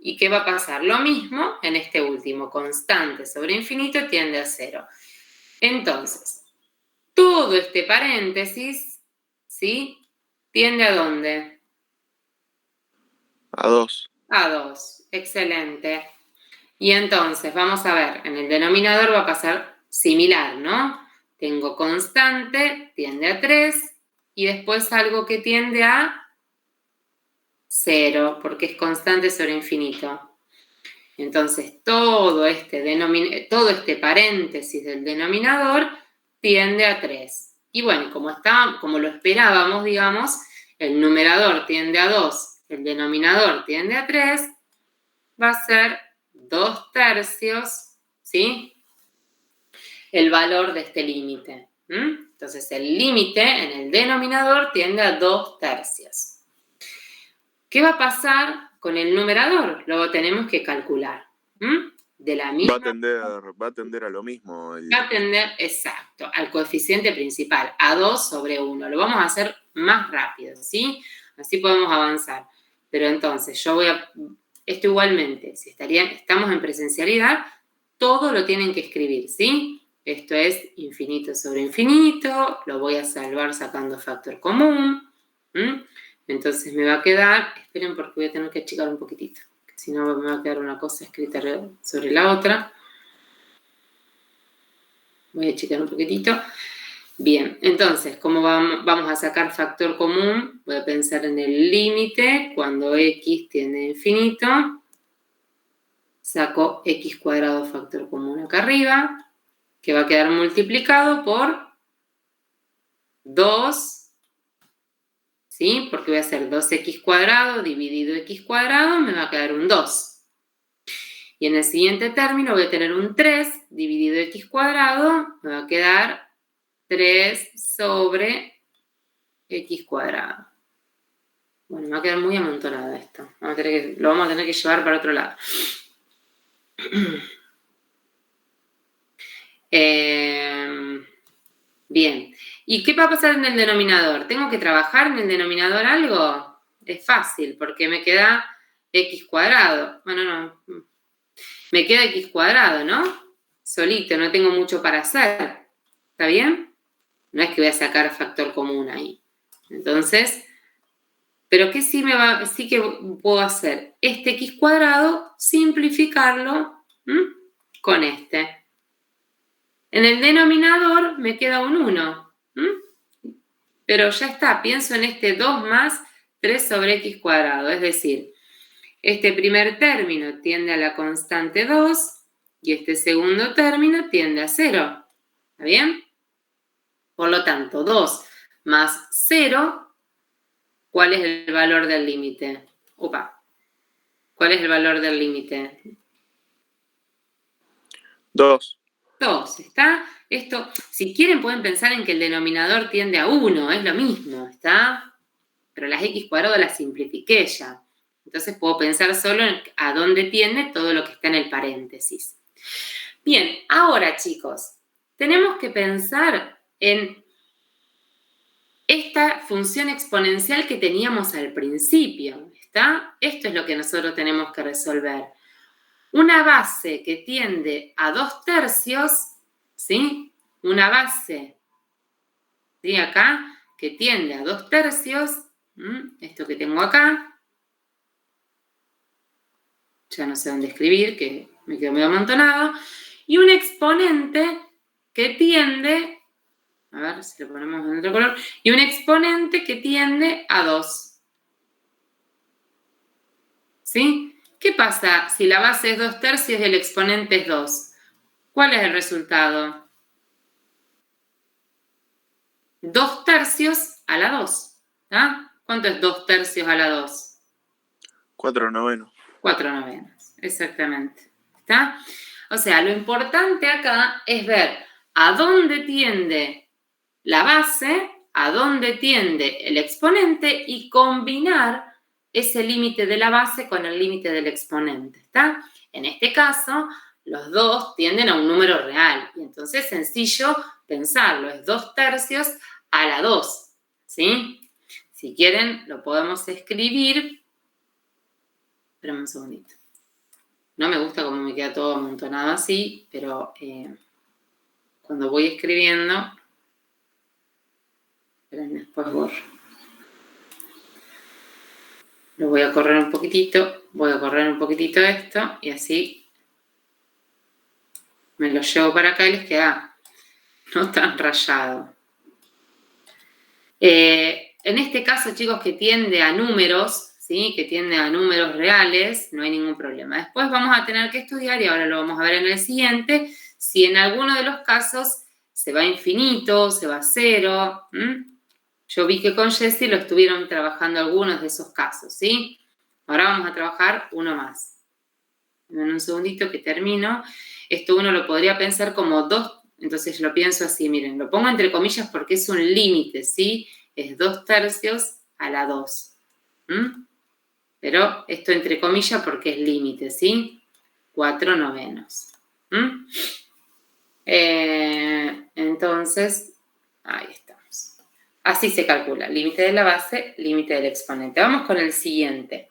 ¿Y qué va a pasar? Lo mismo en este último, constante sobre infinito tiende a 0. Entonces, todo este paréntesis, ¿sí? ¿Tiende a dónde? A 2. A 2. Excelente. Y entonces, vamos a ver, en el denominador va a pasar similar, ¿no? Tengo constante, tiende a 3, y después algo que tiende a 0, porque es constante sobre infinito. Entonces, todo este paréntesis del denominador tiende a 3. Y bueno, como lo esperábamos, digamos, el numerador tiende a 2, el denominador tiende a 3, va a ser 2/3, ¿sí? El valor de este límite. Entonces, el límite en el denominador tiende a 2/3. ¿Qué va a pasar con el numerador? Lo tenemos que calcular. De la misma Va a tender a lo mismo. Va a tender, exacto, al coeficiente principal, a 2 sobre 1. Lo vamos a hacer más rápido, ¿sí? Así podemos avanzar. Pero entonces, esto igualmente, si estamos en presencialidad, todo lo tienen que escribir, ¿sí? Esto es infinito sobre infinito, lo voy a salvar sacando factor común. Entonces me va a quedar, esperen porque voy a tener que achicar un poquitito, si no me va a quedar una cosa escrita sobre la otra. Voy a achicar un poquitito. Bien, entonces, ¿cómo vamos a sacar factor común? Voy a pensar en el límite, cuando x tiende a infinito. Saco x cuadrado factor común acá arriba, que va a quedar multiplicado por 2, ¿sí? Porque voy a hacer 2x cuadrado dividido x cuadrado, me va a quedar un 2. Y en el siguiente término voy a tener un 3 dividido x cuadrado, me va a quedar 3 sobre x cuadrado. Bueno, me va a quedar muy amontonado esto. Lo vamos a tener que llevar para otro lado. Bien. ¿Y qué va a pasar en el denominador? ¿Tengo que trabajar en el denominador algo? Es fácil, porque me queda x cuadrado. Bueno, no. Me queda x cuadrado, ¿no? Solito, no tengo mucho para hacer. ¿Está bien? No es que voy a sacar factor común ahí. Entonces, pero ¿qué sí que puedo hacer? Este x cuadrado, simplificarlo con este. En el denominador me queda un 1. Pero ya está, pienso en este 2 más 3 sobre x cuadrado. Es decir, este primer término tiende a la constante 2 y este segundo término tiende a 0. ¿Está bien? Por lo tanto, 2 más 0, ¿cuál es el valor del límite? ¿Cuál es el valor del límite? 2. 2, ¿está? Esto, si quieren pueden pensar en que el denominador tiende a 1, es lo mismo, ¿está? Pero las x cuadrado las simplifiqué ya. Entonces puedo pensar solo en a dónde tiende todo lo que está en el paréntesis. Bien, ahora chicos, tenemos que pensar en esta función exponencial que teníamos al principio, ¿está? Esto es lo que nosotros tenemos que resolver. Una base que tiende a 2/3, ¿sí? Una base, ¿sí? Acá, que tiende a 2/3, esto que tengo acá, ya no sé dónde escribir, que me quedo medio amontonado, y un exponente que tiende, a ver si lo ponemos en otro color, y un exponente que tiende a 2. ¿sí? ¿Qué pasa si la base es 2/3 y el exponente es 2? ¿Cuál es el resultado? 2/3 a la 2. ¿Tá? ¿Cuánto es 2/3 a la 2? 4/9. 4/9, exactamente. ¿Está? O sea, lo importante acá es ver a dónde tiende la base, a dónde tiende el exponente y combinar ese límite de la base con el límite del exponente. ¿Está? En este caso, los dos tienden a un número real. Y entonces es sencillo pensarlo, es 2/3 a la 2. ¿Sí? Si quieren, lo podemos escribir. Espérame un segundito. No me gusta cómo me queda todo amontonado así, pero cuando voy escribiendo, después borro. Lo voy a correr un poquitito esto y así me lo llevo para acá y les queda no tan rayado. En este caso, chicos, que tiende a números, ¿sí? Que tiende a números reales, no hay ningún problema. Después vamos a tener que estudiar, y ahora lo vamos a ver en el siguiente, si en alguno de los casos se va a infinito, se va a 0. Yo vi que con Jessie lo estuvieron trabajando algunos de esos casos, ¿sí? Ahora vamos a trabajar uno más. En un segundito que termino. Esto uno lo podría pensar como 2, entonces lo pienso así, miren, lo pongo entre comillas porque es un límite, ¿sí? Es 2/3 a la 2. Pero esto entre comillas porque es límite, ¿sí? 4/9. Entonces, ahí estamos. Así se calcula, límite de la base, límite del exponente. Vamos con el siguiente.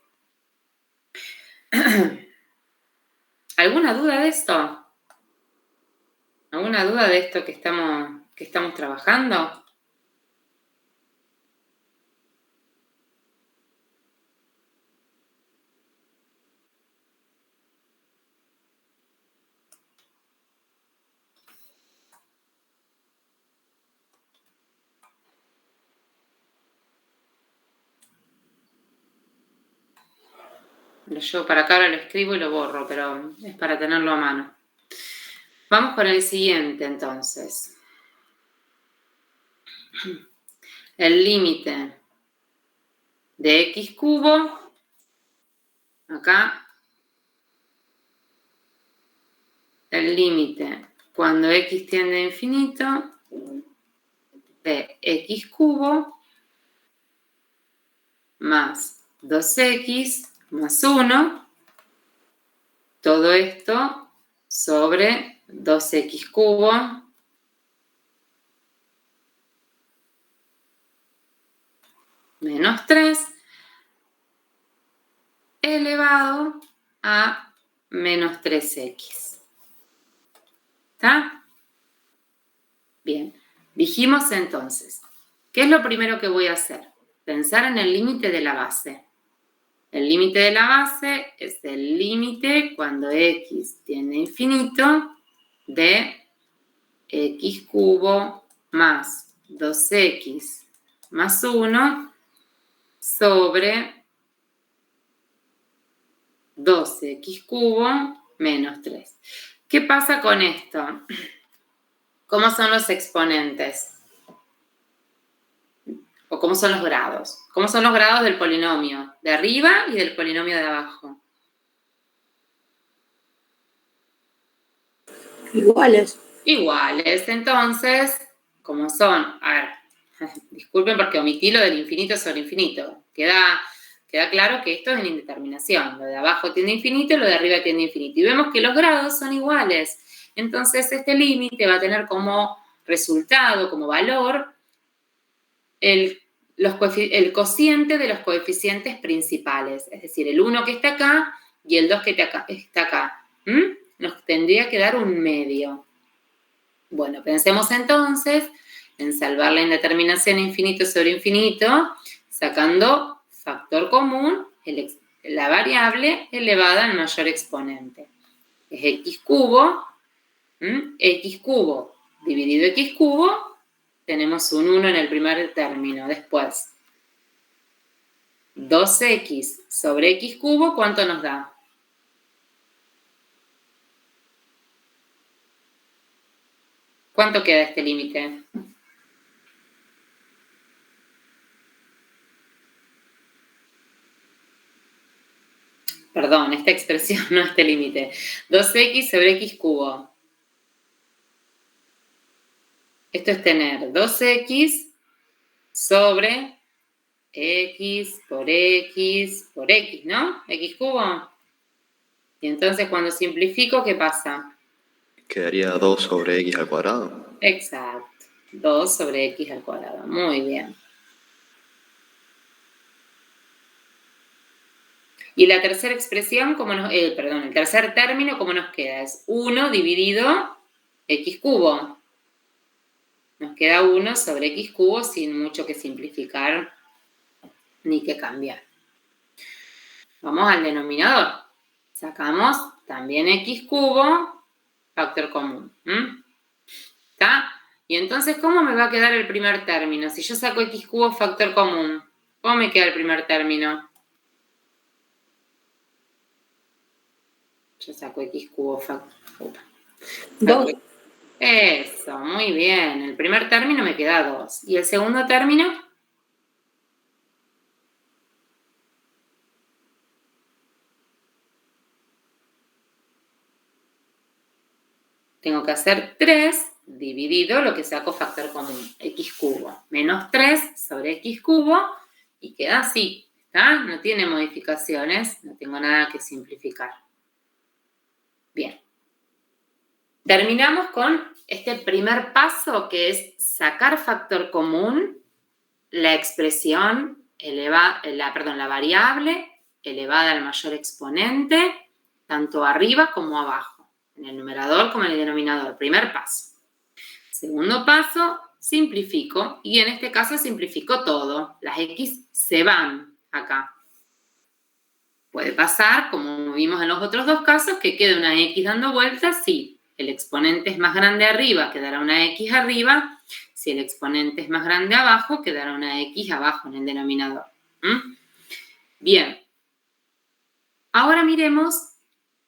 ¿Alguna duda de esto? ¿Alguna duda de esto que estamos trabajando? Lo llevo para acá, ahora lo escribo y lo borro, pero es para tenerlo a mano. Vamos con el siguiente, entonces. El límite de x cubo, acá, el límite cuando x tiende a infinito de x cubo más 2x más 1, todo esto sobre 2x cubo menos 3 elevado a menos 3x. ¿Está? Bien. Dijimos entonces, ¿qué es lo primero que voy a hacer? Pensar en el límite de la base. El límite de la base es el límite cuando x tiende a infinito de x cubo más 2x más 1 sobre 12x cubo menos 3. ¿Qué pasa con esto? ¿Cómo son los exponentes? ¿O cómo son los grados? ¿Cómo son los grados del polinomio de arriba y del polinomio de abajo? Iguales. Iguales. Entonces, ¿cómo son? A ver, disculpen porque omití lo del infinito sobre infinito. Queda claro que esto es en indeterminación. Lo de abajo tiende a infinito y lo de arriba tiende a infinito. Y vemos que los grados son iguales. Entonces, este límite va a tener como resultado, como valor, el cociente de los coeficientes principales. Es decir, el 1 que está acá y el 2 que está acá. Nos tendría que dar un medio. Bueno, pensemos entonces en salvar la indeterminación infinito sobre infinito, sacando factor común, la variable elevada al mayor exponente. Es x cubo, x cubo dividido x cubo, tenemos un 1 en el primer término. Después, 2x sobre x cubo, ¿cuánto nos da? ¿Cuánto queda este límite? Perdón, esta expresión, no este límite. 2x sobre x cubo. Esto es tener 2x sobre x por x por x, ¿no? X cubo. Y entonces cuando simplifico, ¿qué pasa? Quedaría 2 sobre x al cuadrado. Exacto. 2 sobre x al cuadrado. Muy bien. Y la tercera expresión, el tercer término, ¿cómo nos queda? Es 1 dividido x cubo. Nos queda 1 sobre x cubo sin mucho que simplificar ni que cambiar. Vamos al denominador. Sacamos también x cubo, factor común. ¿Está? Y entonces, ¿cómo me va a quedar el primer término? Si yo saco x cubo factor común, ¿cómo me queda el primer término? Yo saco x cubo factor. 2. Eso, muy bien. El primer término me queda 2. ¿Y el segundo término? Tengo que hacer 3 dividido lo que saco factor común, x cubo. Menos 3 sobre x cubo y queda así. ¿Está? No tiene modificaciones, no tengo nada que simplificar. Bien. Terminamos con este primer paso que es sacar factor común, la expresión la variable elevada al mayor exponente, tanto arriba como abajo, en el numerador como en el denominador. Primer paso. Segundo paso, simplifico y en este caso simplifico todo. Las x se van acá. Puede pasar, como vimos en los otros dos casos, que quede una x dando vueltas, sí. El exponente es más grande arriba, quedará una x arriba. Si el exponente es más grande abajo, quedará una x abajo en el denominador. Bien. Ahora miremos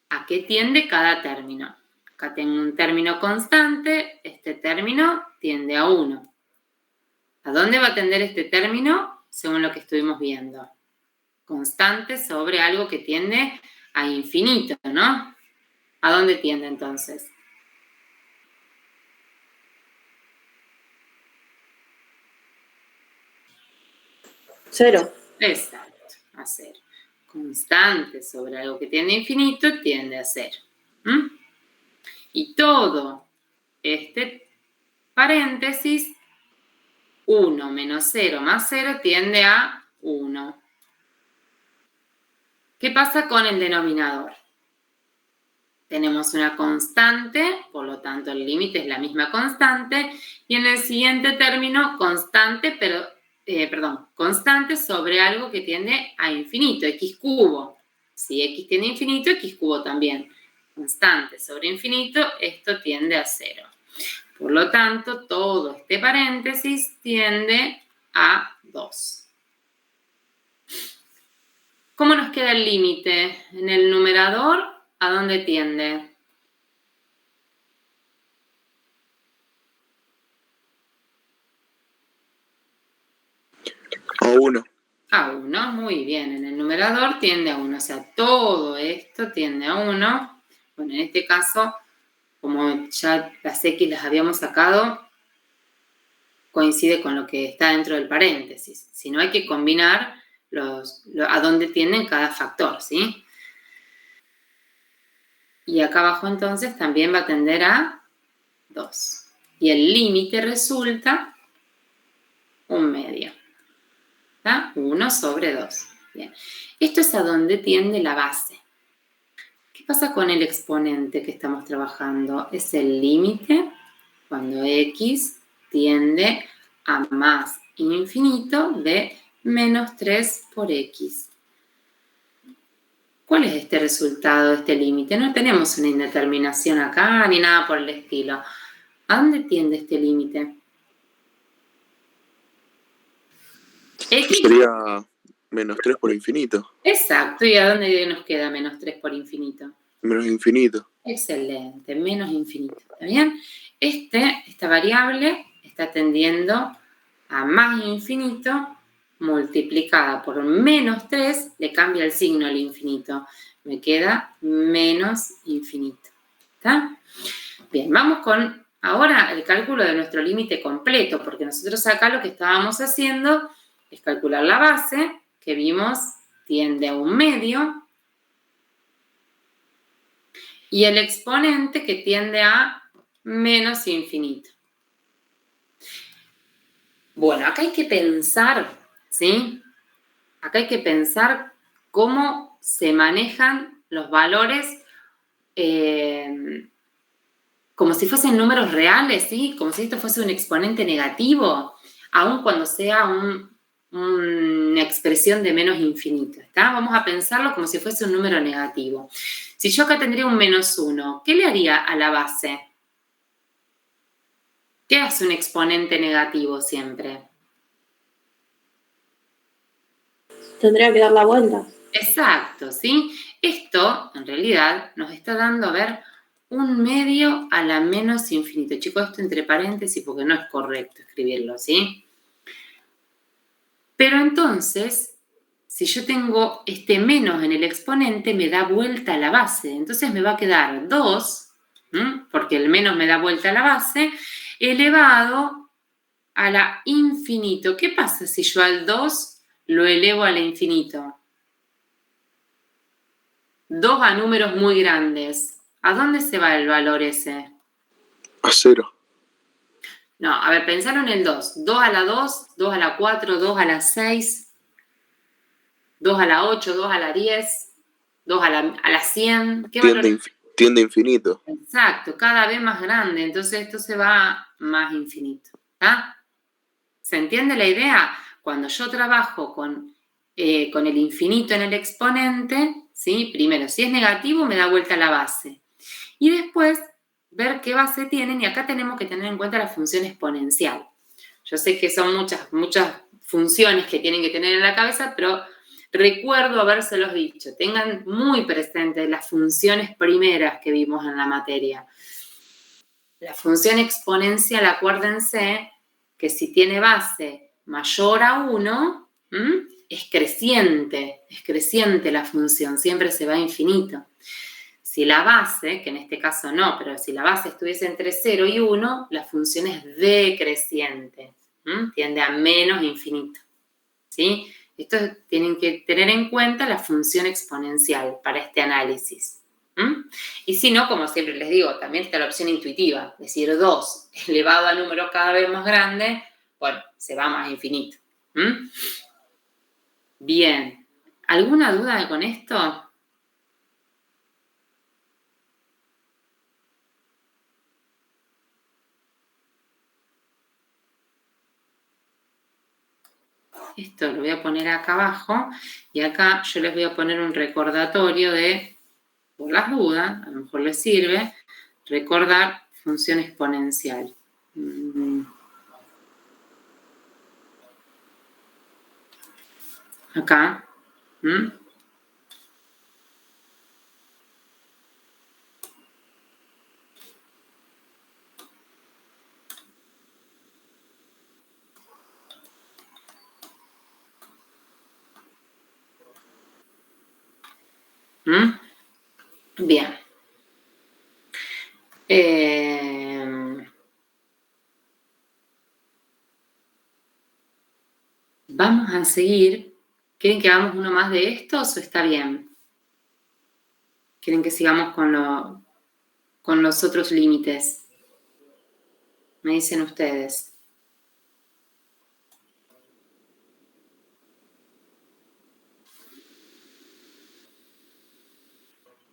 a qué tiende cada término. Acá tengo un término constante. Este término tiende a 1. ¿A dónde va a tender este término? Según lo que estuvimos viendo. Constante sobre algo que tiende a infinito, ¿no? ¿A dónde tiende entonces? 0. Exacto, a 0. Constante sobre algo que tiende a infinito tiende a 0. Y todo este paréntesis, 1 menos 0 más 0 tiende a 1. ¿Qué pasa con el denominador? Tenemos una constante, por lo tanto el límite es la misma constante, y en el siguiente término constante, constante sobre algo que tiende a infinito, x cubo. Si x tiende a infinito, x cubo también. Constante sobre infinito, esto tiende a 0. Por lo tanto, todo este paréntesis tiende a 2. ¿Cómo nos queda el límite? En el numerador, ¿a dónde tiende? A 1. A 1, muy bien. En el numerador tiende a 1. O sea, todo esto tiende a 1. Bueno, en este caso, como ya las x las habíamos sacado, coincide con lo que está dentro del paréntesis. Si no, hay que combinar a dónde tienden cada factor, ¿sí? Y acá abajo entonces también va a tender a 2. Y el límite resulta 1/2. ¿Está? 1 sobre 2. Bien. Esto es a donde tiende la base. ¿Qué pasa con el exponente que estamos trabajando? Es el límite cuando x tiende a más infinito de menos 3 por x. ¿Cuál es este resultado, este límite? No tenemos una indeterminación acá ni nada por el estilo. ¿A dónde tiende este límite? X Sería Menos 3 por infinito. Exacto, ¿y a dónde nos queda menos 3 por infinito? Menos infinito. Excelente, menos infinito, ¿está bien? Esta variable está tendiendo a más infinito multiplicada por menos 3, le cambia el signo al infinito. Me queda menos infinito, ¿está? Bien, vamos con ahora el cálculo de nuestro límite completo, porque nosotros acá lo que estábamos haciendo es calcular la base, que vimos tiende a un medio, y el exponente que tiende a menos infinito. Bueno, acá hay que pensar, ¿sí? Acá hay que pensar cómo se manejan los valores como si fuesen números reales, ¿sí? Como si esto fuese un exponente negativo, aun cuando sea una expresión de menos infinito, ¿está? Vamos a pensarlo como si fuese un número negativo. Si yo acá tendría un menos 1, ¿qué le haría a la base? ¿Qué hace un exponente negativo siempre? Tendría que dar la vuelta. Exacto, ¿sí? Esto, en realidad, nos está dando, a ver, un medio a la menos infinito. Chicos, esto entre paréntesis porque no es correcto escribirlo, ¿sí? Pero entonces, si yo tengo este menos en el exponente, me da vuelta a la base. Entonces me va a quedar 2, porque el menos me da vuelta a la base, elevado a la infinito. ¿Qué pasa si yo al 2 lo elevo a la infinito? 2 a números muy grandes. ¿A dónde se va el valor ese? A 0. No, a ver, pensaron en el 2. 2 a la 2, 2 a la 4, 2 a la 6, 2 a la 8, 2 a la 10, 2 a la 100. ¿Qué valor? Tiende a infinito. Exacto, cada vez más grande. Entonces esto se va más infinito. ¿Está? ¿Se entiende la idea? Cuando yo trabajo con el infinito en el exponente, ¿sí? Primero, si es negativo, me da vuelta a la base. Y después, ver qué base tienen. Y acá tenemos que tener en cuenta la función exponencial. Yo sé que son muchas funciones que tienen que tener en la cabeza, pero recuerdo habérselos dicho. Tengan muy presentes las funciones primeras que vimos en la materia. La función exponencial, acuérdense que si tiene base mayor a 1, es creciente la función, siempre se va a infinito. Si la base, que en este caso no, pero si la base estuviese entre 0 y 1, la función es decreciente, tiende a menos infinito, ¿sí? Esto tienen que tener en cuenta la función exponencial para este análisis. Y si no, como siempre les digo, también está la opción intuitiva, es decir, 2 elevado a números cada vez más grandes, bueno, se va más infinito. Bien, ¿alguna duda con esto? Esto lo voy a poner acá abajo y acá yo les voy a poner un recordatorio de, por las dudas, a lo mejor les sirve, recordar función exponencial. Acá. Bien. Vamos a seguir. ¿Quieren que hagamos uno más de estos o está bien? ¿Quieren que sigamos con los otros límites? Me dicen ustedes.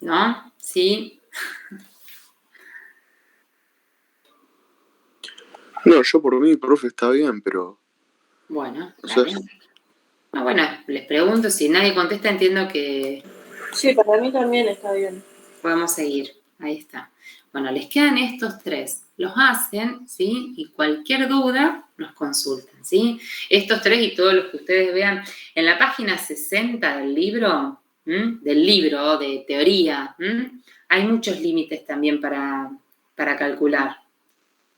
¿No? ¿Sí? No, yo por mí, profe, está bien, pero... Bueno, O sea, no, bueno, les pregunto, si nadie contesta, entiendo que Sí, para mí también está bien. podemos seguir. Ahí está. Bueno, les quedan estos 3. los hacen, ¿sí? Y cualquier duda nos consultan, ¿sí? Estos 3 y todos los que ustedes vean en la página 60 del libro, de teoría, hay muchos límites también para calcular.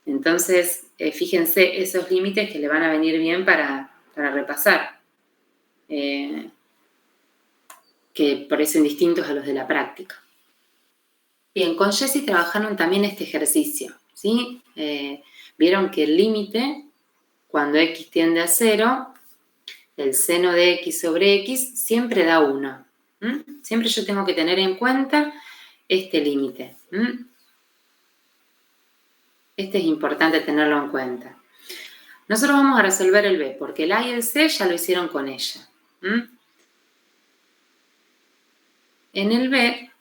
Entonces, fíjense esos límites que le van a venir bien para repasar, que parecen distintos a los de la práctica. Bien, con Jessie trabajaron también este ejercicio, ¿sí? Vieron que el límite, cuando x tiende a 0, el seno de x sobre x siempre da 1. Siempre yo tengo que tener en cuenta este límite. Este es importante tenerlo en cuenta. Nosotros vamos a resolver el B, porque el A y el C ya lo hicieron con ella. En el B,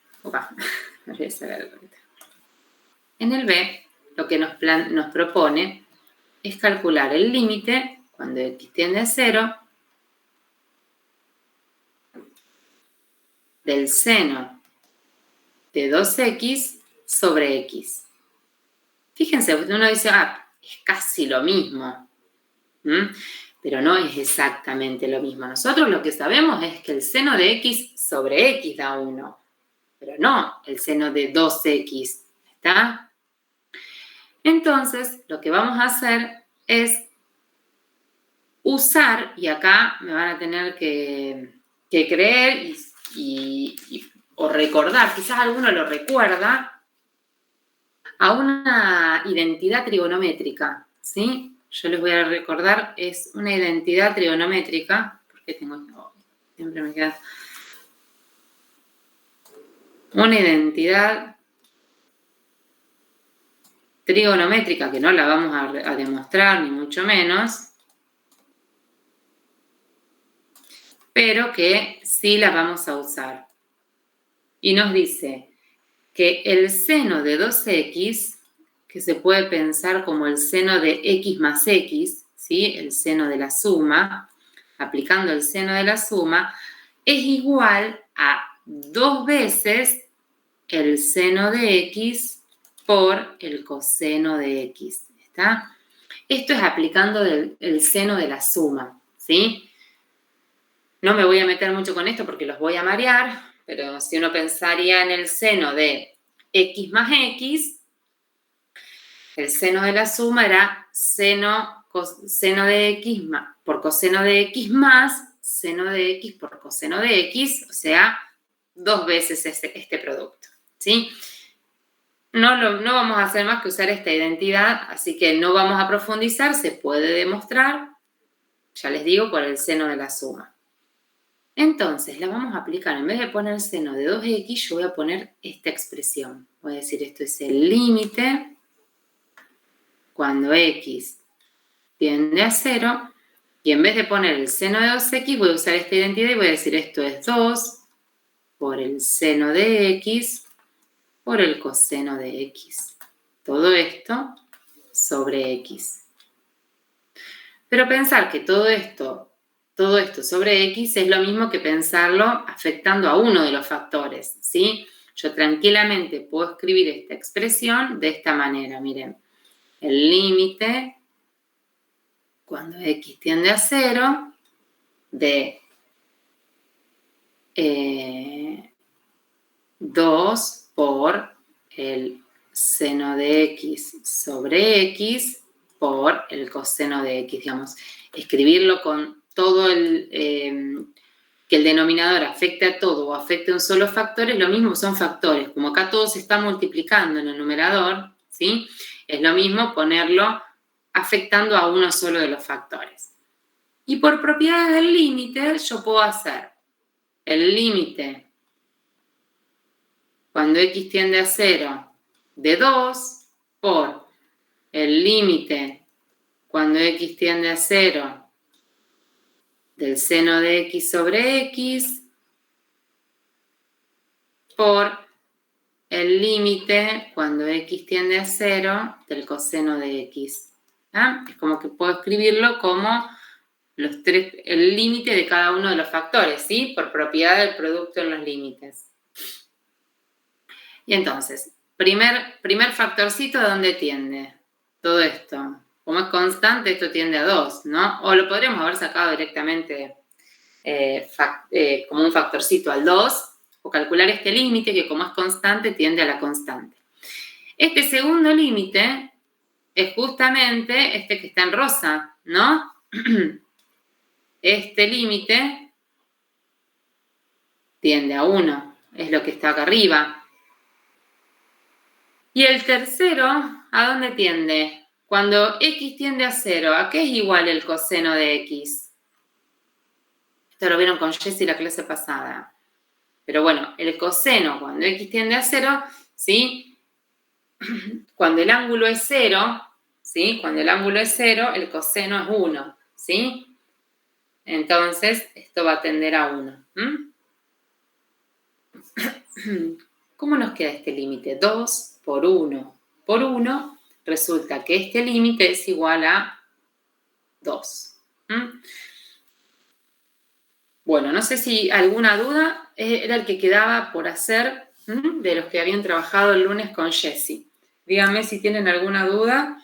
en el B, lo que nos propone es calcular el límite, cuando x tiende a 0, del seno de 2x sobre x. Fíjense, uno dice, es casi lo mismo. Pero no es exactamente lo mismo. Nosotros lo que sabemos es que el seno de x sobre x da 1, pero no el seno de 2x, ¿está? Entonces, lo que vamos a hacer es usar, y acá me van a tener que creer o recordar, quizás alguno lo recuerda, a una identidad trigonométrica, ¿sí? Yo les voy a recordar, es una identidad trigonométrica, porque siempre me queda una identidad trigonométrica, que no la vamos a demostrar, ni mucho menos, pero que sí la vamos a usar. Y nos dice que el seno de 2x, que se puede pensar como el seno de x más x, ¿sí? El seno de la suma, aplicando el seno de la suma, es igual a 2 veces el seno de x por el coseno de x, ¿está? Esto es aplicando el seno de la suma, ¿sí? No me voy a meter mucho con esto porque los voy a marear, pero si uno pensaría en el seno de x más x, el seno de la suma era seno de x por coseno de x más seno de x por coseno de x, o sea, 2 veces este producto, ¿sí? No vamos a hacer más que usar esta identidad, así que no vamos a profundizar, se puede demostrar, ya les digo, por el seno de la suma. Entonces, la vamos a aplicar, en vez de poner el seno de 2x, yo voy a poner esta expresión. Voy a decir, esto es el límite cuando x tiende a 0, y en vez de poner el seno de 2x, voy a usar esta identidad y voy a decir, esto es 2 por el seno de x por el coseno de x. Todo esto sobre x. Pero pensar que todo esto sobre x es lo mismo que pensarlo afectando a uno de los factores, ¿sí? Yo tranquilamente puedo escribir esta expresión de esta manera, miren. El límite, cuando x tiende a 0, de 2 por el seno de x sobre x por el coseno de x, digamos. Escribirlo con todo que el denominador afecte a todo o afecte a un solo factor es lo mismo, son factores. Como acá todo se está multiplicando en el numerador, ¿sí? Es lo mismo ponerlo afectando a uno solo de los factores. Y por propiedades del límite, yo puedo hacer el límite cuando x tiende a 0 de 2 por el límite cuando x tiende a 0 del seno de x sobre x por el límite cuando x tiende a 0 del coseno de x. ¿Ah? Es como que puedo escribirlo como el límite de cada uno de los factores, ¿sí? Por propiedad del producto en los límites. Y entonces, primer factorcito, ¿a dónde tiende? Todo esto. Como es constante, esto tiende a 2, ¿no? O lo podríamos haber sacado directamente como un factorcito al 2, o calcular este límite que como es constante, tiende a la constante. Este segundo límite es justamente este que está en rosa, ¿no? Este límite tiende a 1, es lo que está acá arriba. Y el tercero, ¿a dónde tiende? Cuando x tiende a 0, ¿a qué es igual el coseno de x? Esto lo vieron con Jessie la clase pasada. Pero bueno, el coseno cuando x tiende a 0, ¿sí? Cuando el ángulo es 0, ¿sí? Cuando el ángulo es 0, el coseno es 1, ¿sí? Entonces, esto va a tender a 1. ¿Cómo nos queda este límite? 2 por 1 por 1. Resulta que este límite es igual a 2. Bueno, no sé si alguna duda era el que quedaba por hacer de los que habían trabajado el lunes con Jessie. Díganme si tienen alguna duda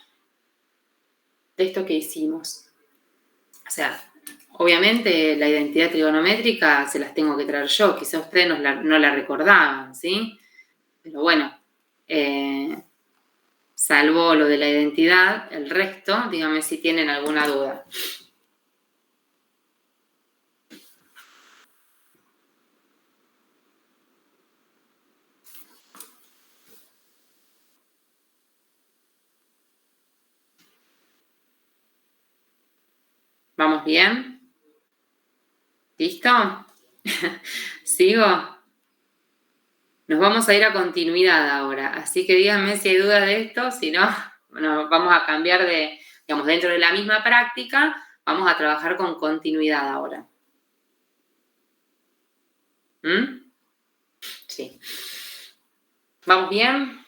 de esto que hicimos. O sea, obviamente la identidad trigonométrica se las tengo que traer yo, quizás ustedes no la recordaban, ¿sí? Pero bueno, salvo lo de la identidad, el resto, díganme si tienen alguna duda. ¿Vamos bien? ¿Listo? ¿Sigo? Nos vamos a ir a continuidad ahora, así que díganme si hay dudas de esto, si no, bueno, vamos a cambiar de, digamos, dentro de la misma práctica, vamos a trabajar con continuidad ahora. Sí. ¿Vamos bien?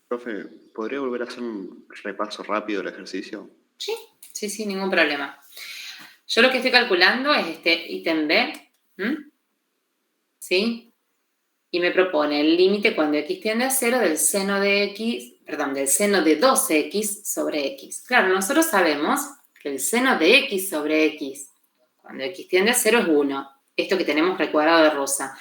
Profe, ¿podría volver a hacer un repaso rápido del ejercicio? Sí, ningún problema. Yo lo que estoy calculando es este ítem B, ¿sí? Y me propone el límite cuando x tiende a 0 del seno de 2x sobre x. Claro, nosotros sabemos que el seno de x sobre x, cuando x tiende a 0 es 1. Esto que tenemos recuadrado de rosa.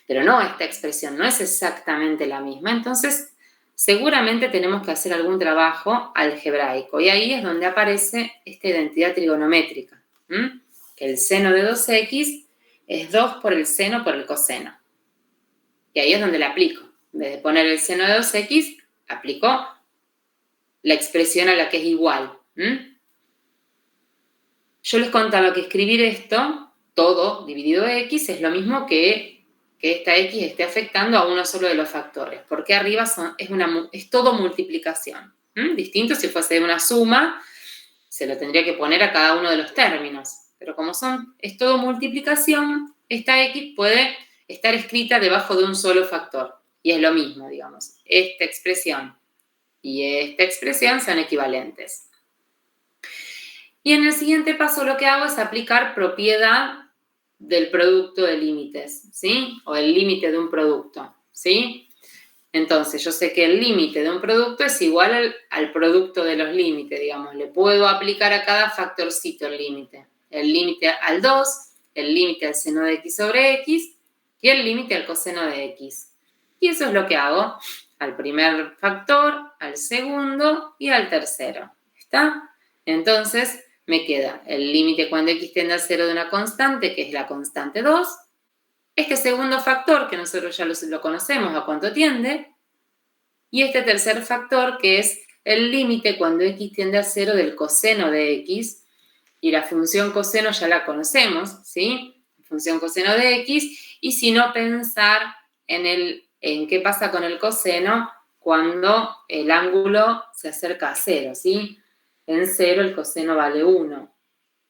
Pero no, esta expresión no es exactamente la misma. Entonces, seguramente tenemos que hacer algún trabajo algebraico. Y ahí es donde aparece esta identidad trigonométrica. Que el seno de 2x es 2 por el seno por el coseno. Y ahí es donde la aplico. En vez de poner el seno de 2x, aplico la expresión a la que es igual. Yo les contaba que escribir esto, todo dividido x, es lo mismo que esta x esté afectando a uno solo de los factores. Porque arriba es todo multiplicación. Distinto si fuese una suma, se lo tendría que poner a cada uno de los términos. Pero como es todo multiplicación, esta x puede estar escrita debajo de un solo factor. Y es lo mismo, digamos. Esta expresión y esta expresión son equivalentes. Y en el siguiente paso lo que hago es aplicar propiedad del producto de límites, ¿sí? O el límite de un producto, ¿sí? Entonces, yo sé que el límite de un producto es igual al producto de los límites, digamos. Le puedo aplicar a cada factorcito el límite. El límite al 2, el límite al seno de x sobre x, y el límite al coseno de x. Y eso es lo que hago al primer factor, al segundo y al tercero. ¿Está? Entonces, me queda el límite cuando x tiende a 0 de una constante, que es la constante 2. Este segundo factor, que nosotros ya lo conocemos, a cuánto tiende. Y este tercer factor, que es el límite cuando x tiende a 0 del coseno de x. Y la función coseno ya la conocemos, ¿sí? Función coseno de x, y si no, pensar en qué pasa con el coseno cuando el ángulo se acerca a 0, ¿sí? En 0 el coseno vale 1.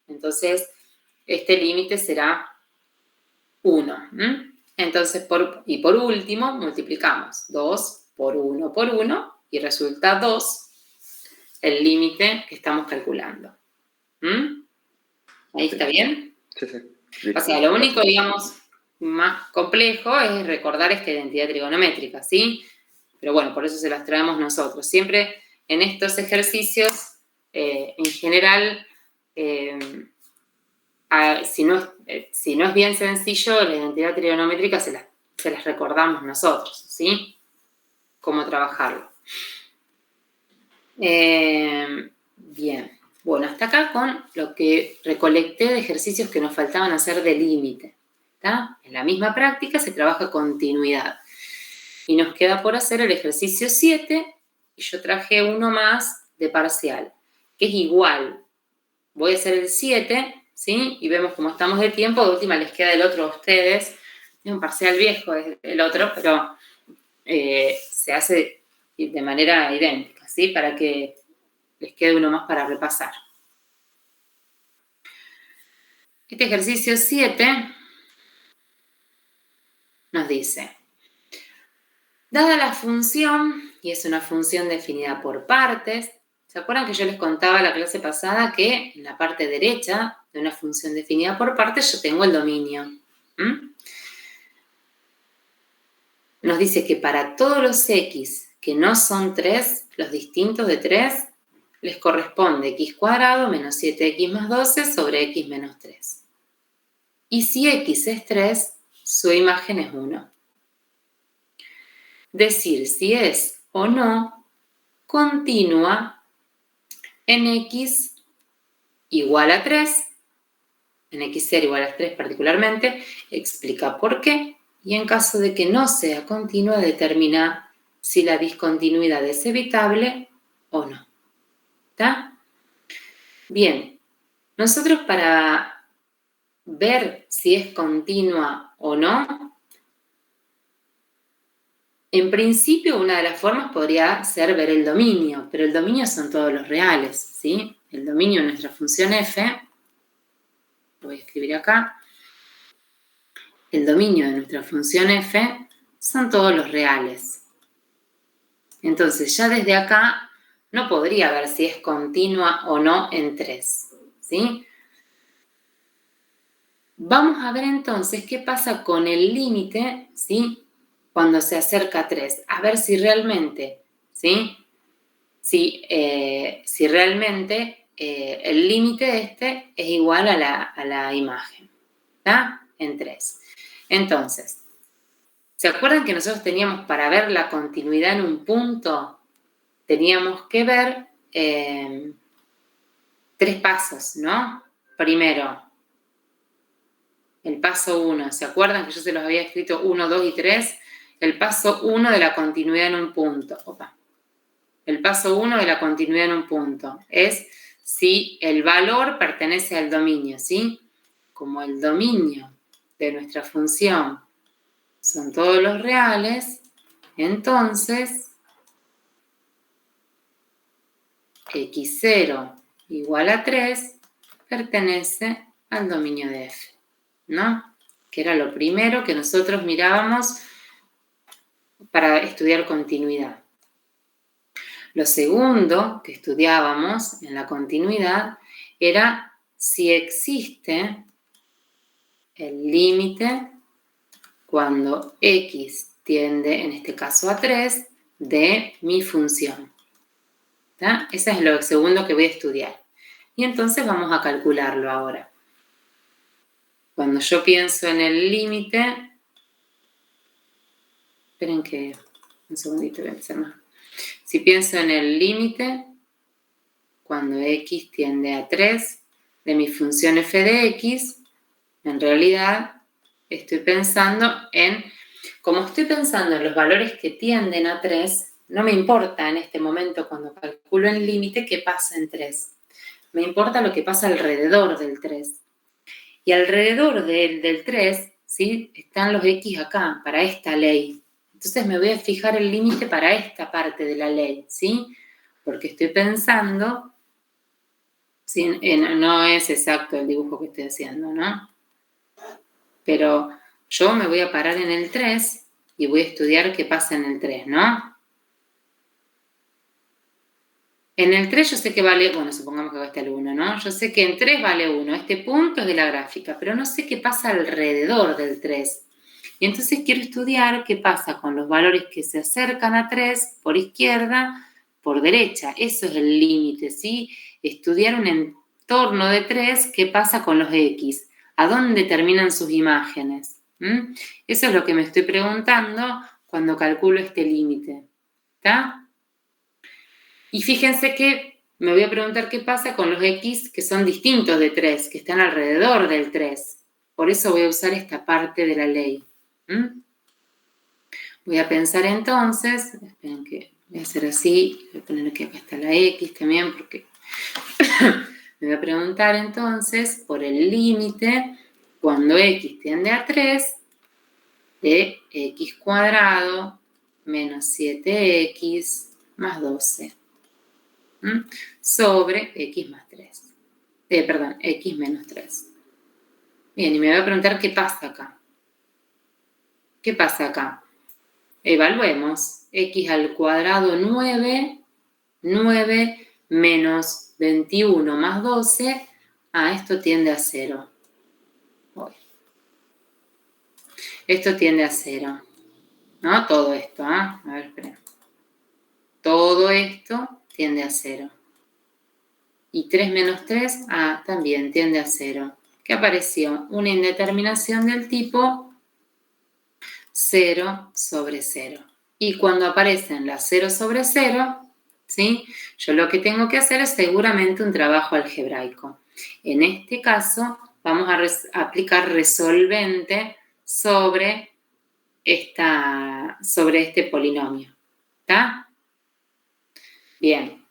Entonces, este límite será 1. Entonces, por último, multiplicamos 2 por 1 y resulta 2 el límite que estamos calculando. ¿Ahí está bien? Sí. O sea, lo único, digamos, más complejo es recordar esta identidad trigonométrica, ¿sí? Pero bueno, por eso se las traemos nosotros. Siempre en estos ejercicios, en general, si no es bien sencillo, la identidad trigonométrica se las recordamos nosotros, ¿sí? Cómo trabajarlo. Bien, bueno, hasta acá con lo que recolecté de ejercicios que nos faltaban hacer de límite. ¿Está? En la misma práctica se trabaja continuidad. Y nos queda por hacer el ejercicio 7, y yo traje uno más de parcial, que es igual. Voy a hacer el 7, ¿sí? Y vemos cómo estamos de tiempo. De última les queda el otro a ustedes. Es un parcial viejo el otro, pero se hace de manera idéntica, ¿sí? Para que les quede uno más para repasar. Este ejercicio 7 nos dice: dada la función, y es una función definida por partes, ¿se acuerdan que yo les contaba la clase pasada que en la parte derecha de una función definida por partes yo tengo el dominio? Nos dice que para todos los x que no son 3, los distintos de 3, les corresponde x² menos 7x más 12 sobre x menos 3. Y si x es 3, su imagen es 1. Decir si es o no continua en x igual a 3, en x0 igual a 3 particularmente, explica por qué, y en caso de que no sea continua, determina si la discontinuidad es evitable o no. ¿Está? Bien, nosotros para ver si es continua o no, en principio una de las formas podría ser ver el dominio, pero el dominio son todos los reales, ¿sí? El dominio de nuestra función f, lo voy a escribir acá, el dominio de nuestra función f son todos los reales. Entonces ya desde acá no podría ver si es continua o no en 3, ¿sí? Vamos a ver entonces qué pasa con el límite, ¿sí? Cuando se acerca a 3, a ver si realmente, ¿sí? Si realmente el límite este es igual a la imagen, ¿está? En 3. Entonces, ¿se acuerdan que nosotros teníamos para ver la continuidad en un punto? Teníamos que ver 3 pasos, ¿no? Primero, el paso 1, ¿se acuerdan que yo se los había escrito 1, 2 y 3? El paso 1 de la continuidad en un punto. El paso 1 de la continuidad en un punto es si el valor pertenece al dominio, ¿sí? Como el dominio de nuestra función son todos los reales, entonces x0 igual a 3 pertenece al dominio de f, ¿no? Que era lo primero que nosotros mirábamos para estudiar continuidad. Lo segundo que estudiábamos en la continuidad era si existe el límite cuando x tiende, en este caso, a 3, de mi función. ¿Está? Ese es lo segundo que voy a estudiar. Y entonces vamos a calcularlo ahora. Cuando yo pienso en el límite, esperen que un segundito voy a empezar más. Si pienso en el límite, cuando x tiende a 3 de mi función f de x, en realidad estoy pensando como estoy pensando en los valores que tienden a 3, no me importa en este momento cuando calculo el límite qué pasa en 3. Me importa lo que pasa alrededor del 3. Y alrededor del 3, ¿sí? Están los x acá, para esta ley. Entonces me voy a fijar el límite para esta parte de la ley, ¿sí? Porque estoy pensando, ¿sí? No es exacto el dibujo que estoy haciendo, ¿no? Pero yo me voy a parar en el 3 y voy a estudiar qué pasa en el 3, ¿no? En el 3 yo sé que vale, bueno, supongamos que va hasta el 1, ¿no? Yo sé que en 3 vale 1, este punto es de la gráfica, pero no sé qué pasa alrededor del 3. Y entonces quiero estudiar qué pasa con los valores que se acercan a 3 por izquierda, por derecha. Eso es el límite, ¿sí? Estudiar un entorno de 3, qué pasa con los X, a dónde terminan sus imágenes. Eso es lo que me estoy preguntando cuando calculo este límite. ¿Está? Y fíjense que me voy a preguntar qué pasa con los X que son distintos de 3, que están alrededor del 3. Por eso voy a usar esta parte de la ley. Voy a pensar entonces, esperen que voy a hacer así, voy a poner que acá está la X también, porque me voy a preguntar entonces por el límite cuando X tiende a 3 de X cuadrado menos 7X más 12 sobre X más 3. X menos 3. Bien, y me voy a preguntar qué pasa acá. ¿Qué pasa acá? Evaluemos. X al cuadrado 9 menos 21 más 12. Esto tiende a 0. Esto tiende a 0. ¿No? Todo esto, A ver, esperen. Todo esto tiende a 0. Y 3 menos 3, también tiende a 0. ¿Qué apareció? Una indeterminación del tipo 0 sobre 0. Y cuando aparecen las 0 sobre 0, ¿sí? Yo lo que tengo que hacer es seguramente un trabajo algebraico. En este caso, vamos a aplicar resolvente sobre este polinomio. ¿Está? Bien.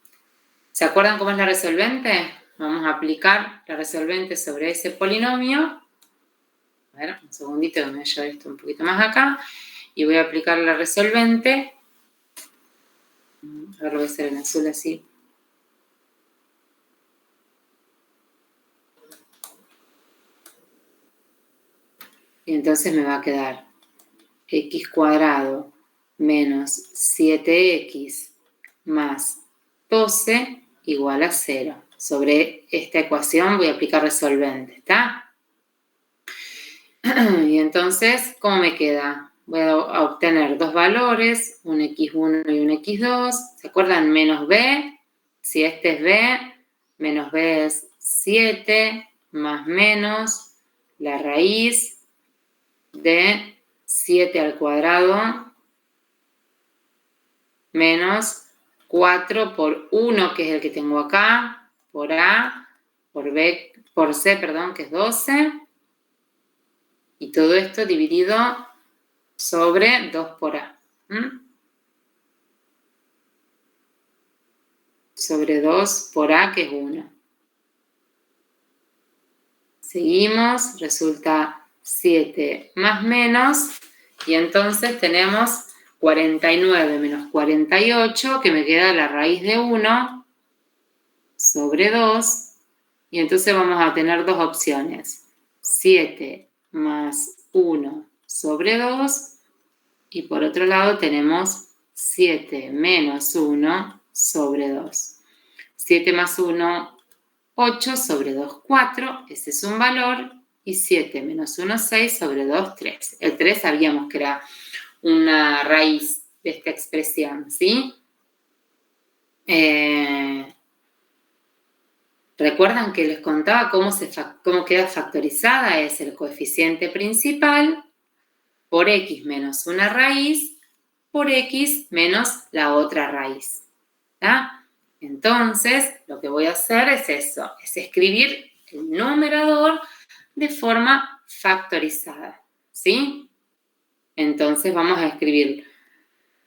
¿Se acuerdan cómo es la resolvente? Vamos a aplicar la resolvente sobre ese polinomio. A ver, un segundito, que me voy a llevar esto un poquito más acá. Y voy a aplicar la resolvente. A ver, lo voy a hacer en azul así. Y entonces me va a quedar x cuadrado menos 7x más 12 igual a 0. Sobre esta ecuación voy a aplicar resolvente, ¿está? Y entonces, ¿cómo me queda? Voy a obtener dos valores, un x1 y un x2. ¿Se acuerdan? Menos b. Si este es b, menos b es 7, más menos la raíz de 7 al cuadrado menos 4 por 1, que es el que tengo acá, por a, por b, por c, perdón, que es 12. Y todo esto dividido sobre 2 por a. Sobre 2 por a, que es 1. Seguimos, resulta 7 más menos, y entonces tenemos 49 menos 48, que me queda la raíz de 1 sobre 2, y entonces vamos a tener dos opciones. 7 más 1 sobre 2, y por otro lado tenemos 7 menos 1 sobre 2. 7 más 1, 8 sobre 2, 4. Ese es un valor. Y 7 menos 1, 6 sobre 2, 3. El 3 sabíamos que era una raíz de esta expresión, ¿sí? ¿Recuerdan que les contaba cómo queda factorizada? Es el coeficiente principal por x menos una raíz por x menos la otra raíz. ¿Está? Entonces, lo que voy a hacer es eso, es escribir el numerador de forma factorizada, ¿sí? Entonces vamos a escribir.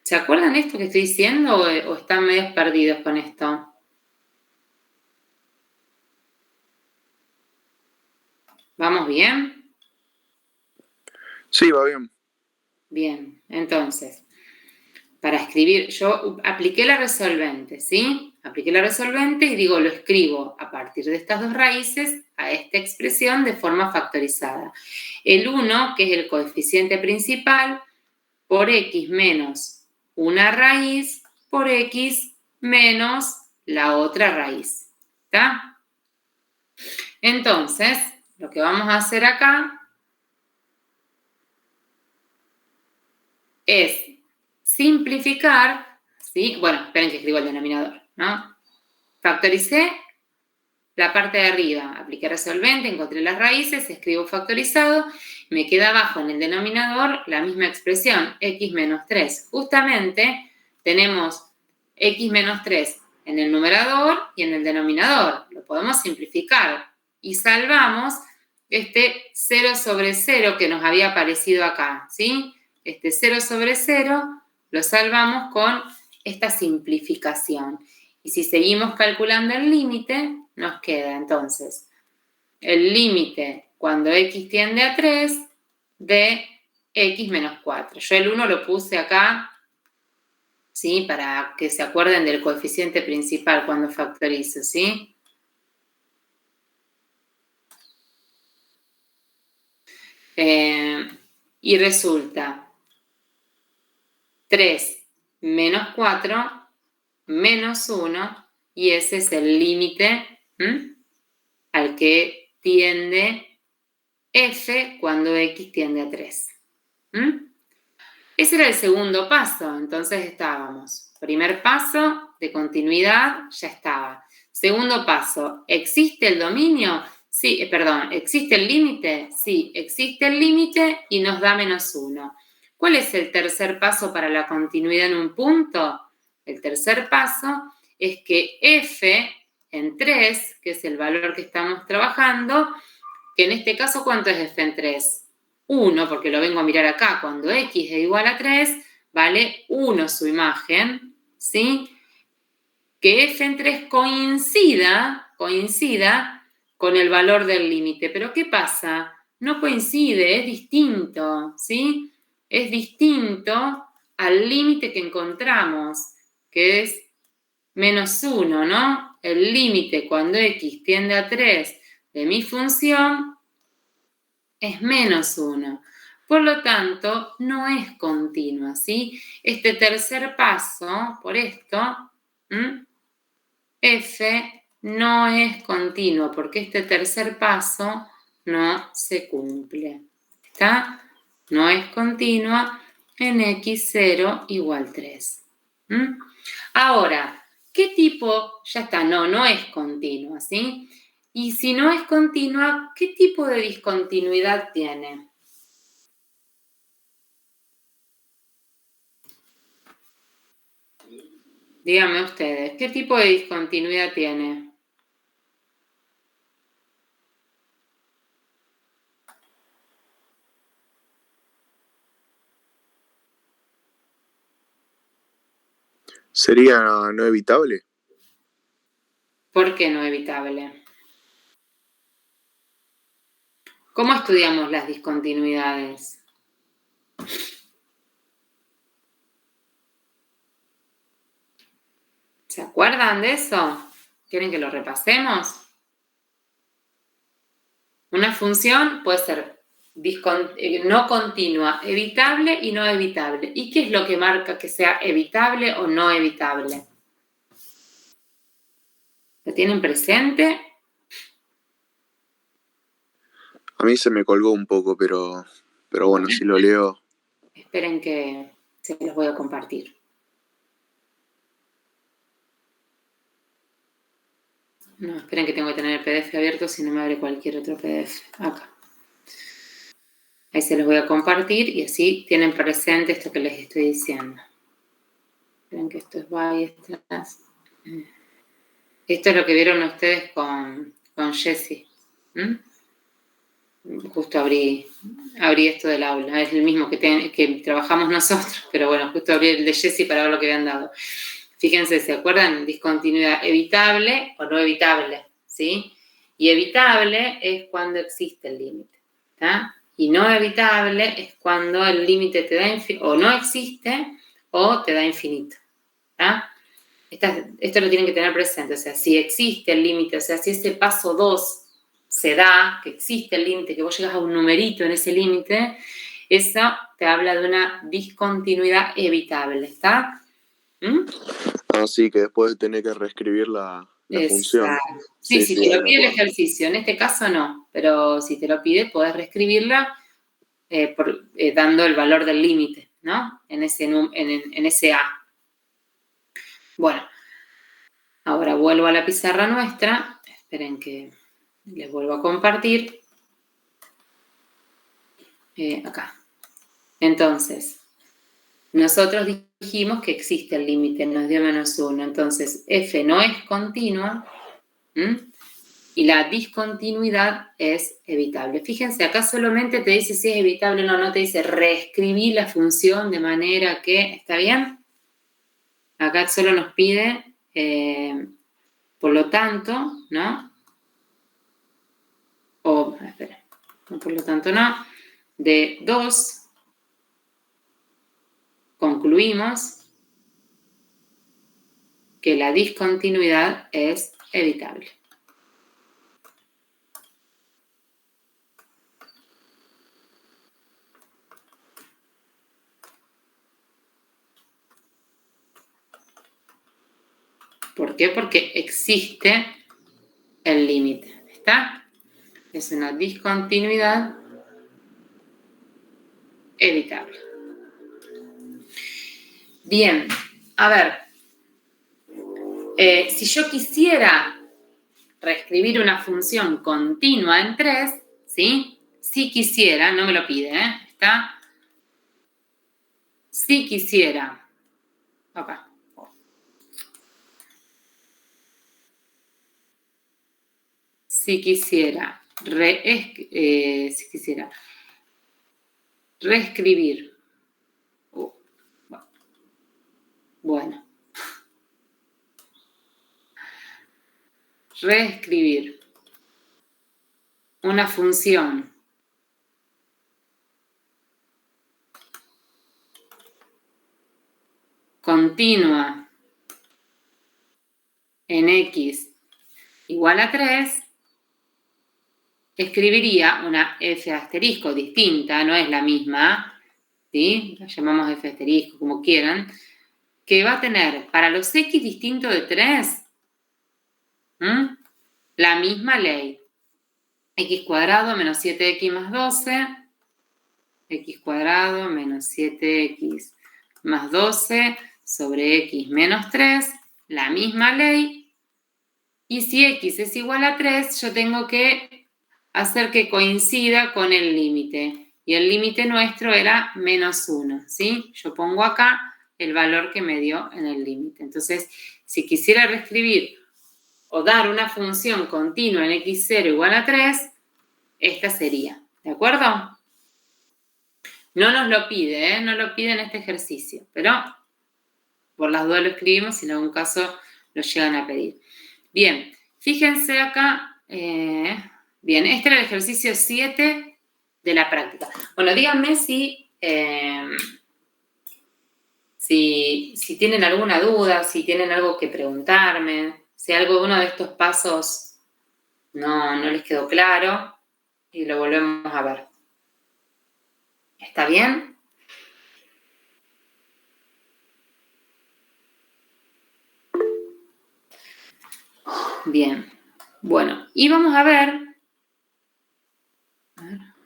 ¿Se acuerdan esto que estoy diciendo o están medio perdidos con esto? ¿Vamos bien? Sí, va bien. Bien, entonces, para escribir, yo apliqué la resolvente, ¿sí? Apliqué la resolvente y digo, lo escribo a partir de estas dos raíces a esta expresión de forma factorizada. El 1, que es el coeficiente principal, por x menos una raíz por x menos la otra raíz. ¿Está? Entonces, lo que vamos a hacer acá es simplificar, ¿sí? Bueno, esperen que escribo el denominador, ¿no? Factoricé la parte de arriba, apliqué resolvente, encontré las raíces, escribo factorizado, me queda abajo en el denominador la misma expresión, x menos 3. Justamente tenemos x menos 3 en el numerador y en el denominador. Lo podemos simplificar y salvamos este 0 sobre 0 que nos había aparecido acá, ¿sí? Este 0 sobre 0 lo salvamos con esta simplificación. Y si seguimos calculando el límite, nos queda entonces el límite cuando x tiende a 3 de x menos 4. Yo el 1 lo puse acá, ¿sí? Para que se acuerden del coeficiente principal cuando factorizo, ¿sí? Y resulta 3 menos 4 menos 1, y ese es el límite al que tiende f cuando x tiende a 3. Ese era el segundo paso, entonces estábamos. Primer paso de continuidad, ya estaba. Segundo paso, ¿existe el dominio? Sí, ¿existe el límite? Sí, existe el límite y nos da menos 1. ¿Cuál es el tercer paso para la continuidad en un punto? El tercer paso es que f en 3, que es el valor que estamos trabajando, que en este caso, ¿cuánto es f en 3? 1, porque lo vengo a mirar acá. Cuando x es igual a 3, vale 1 su imagen, ¿sí? Que f en 3 coincida con el valor del límite. ¿Pero qué pasa? No coincide, es distinto, ¿sí? Es distinto al límite que encontramos, que es menos 1, ¿no? El límite cuando x tiende a 3 de mi función es menos 1. Por lo tanto, no es continua, ¿sí? Este tercer paso, por esto, f no es continuo, porque este tercer paso no se cumple. ¿Está? No es continua en x0 igual 3. Ahora, ¿qué tipo? Ya está, no es continua, ¿sí? Y si no es continua, ¿qué tipo de discontinuidad tiene? Díganme ustedes, ¿qué tipo de discontinuidad tiene? ¿Sería no evitable? ¿Por qué no evitable? ¿Cómo estudiamos las discontinuidades? ¿Se acuerdan de eso? ¿Quieren que lo repasemos? Una función puede ser no continua, evitable y no evitable. ¿Y qué es lo que marca que sea evitable o no evitable? ¿Lo tienen presente? A mí se me colgó un poco, pero bueno, si lo leo... Esperen que se los voy a compartir. No, esperen que tengo que tener el PDF abierto, si no me abre cualquier otro PDF. Acá. Ahí se los voy a compartir y así tienen presente esto que les estoy diciendo. Esperen que esto es extras. Esto es lo que vieron ustedes con Jessie. Justo abrí esto del aula. Es el mismo que trabajamos nosotros, pero bueno, justo abrí el de Jessie para ver lo que habían dado. Fíjense, ¿se acuerdan? Discontinuidad evitable o no evitable, ¿sí? Y evitable es cuando existe el límite, ¿está? Y no evitable es cuando el límite te da o no existe o te da infinito, ¿está? Esto lo tienen que tener presente, o sea, si existe el límite, o sea, si ese paso 2 se da, que existe el límite, que vos llegas a un numerito en ese límite, eso te habla de una discontinuidad evitable, ¿está? Sí, que después tener que reescribir la función. Sí, si te lo pide el ejercicio, en este caso no, pero si te lo pide, podés reescribirla dando el valor del límite, ¿no? En ese A. Bueno, ahora vuelvo a la pizarra nuestra. Esperen que les vuelvo a compartir. Acá. Entonces, nosotros dijimos que existe el límite, nos dio -1. Entonces, f no es continua. Y la discontinuidad es evitable. Fíjense, acá solamente te dice si es evitable o no te dice reescribir la función de manera que, ¿está bien? Acá solo nos pide, por lo tanto, ¿no? Espera, por lo tanto no, de 2 concluimos que la discontinuidad es evitable. ¿Por qué? Porque existe el límite, ¿está? Es una discontinuidad evitable. Bien, a ver, si yo quisiera reescribir una función continua en 3, ¿sí? Si quisiera, no me lo pide, ¿está? Si quisiera, acá. Si quisiera reescribir, bueno, reescribir una función continua en x igual a 3, escribiría una f asterisco distinta, no es la misma, ¿sí? La llamamos f asterisco, como quieran, que va a tener para los x distintos de 3, la misma ley. X cuadrado menos 7x más 12, x cuadrado menos 7x más 12 sobre x menos 3, la misma ley. Y si x es igual a 3, yo tengo que hacer que coincida con el límite. Y el límite nuestro era -1, ¿sí? Yo pongo acá el valor que me dio en el límite. Entonces, si quisiera reescribir o dar una función continua en x0 igual a 3, esta sería, ¿de acuerdo? No nos lo pide, no lo pide en este ejercicio, pero por las dudas lo escribimos si en algún caso lo llegan a pedir. Bien, fíjense acá, bien, este era el ejercicio 7 de la práctica. Bueno, díganme si tienen alguna duda, si tienen algo que preguntarme, si uno de estos pasos no les quedó claro y lo volvemos a ver. ¿Está bien? Bien. Bueno, y vamos a ver.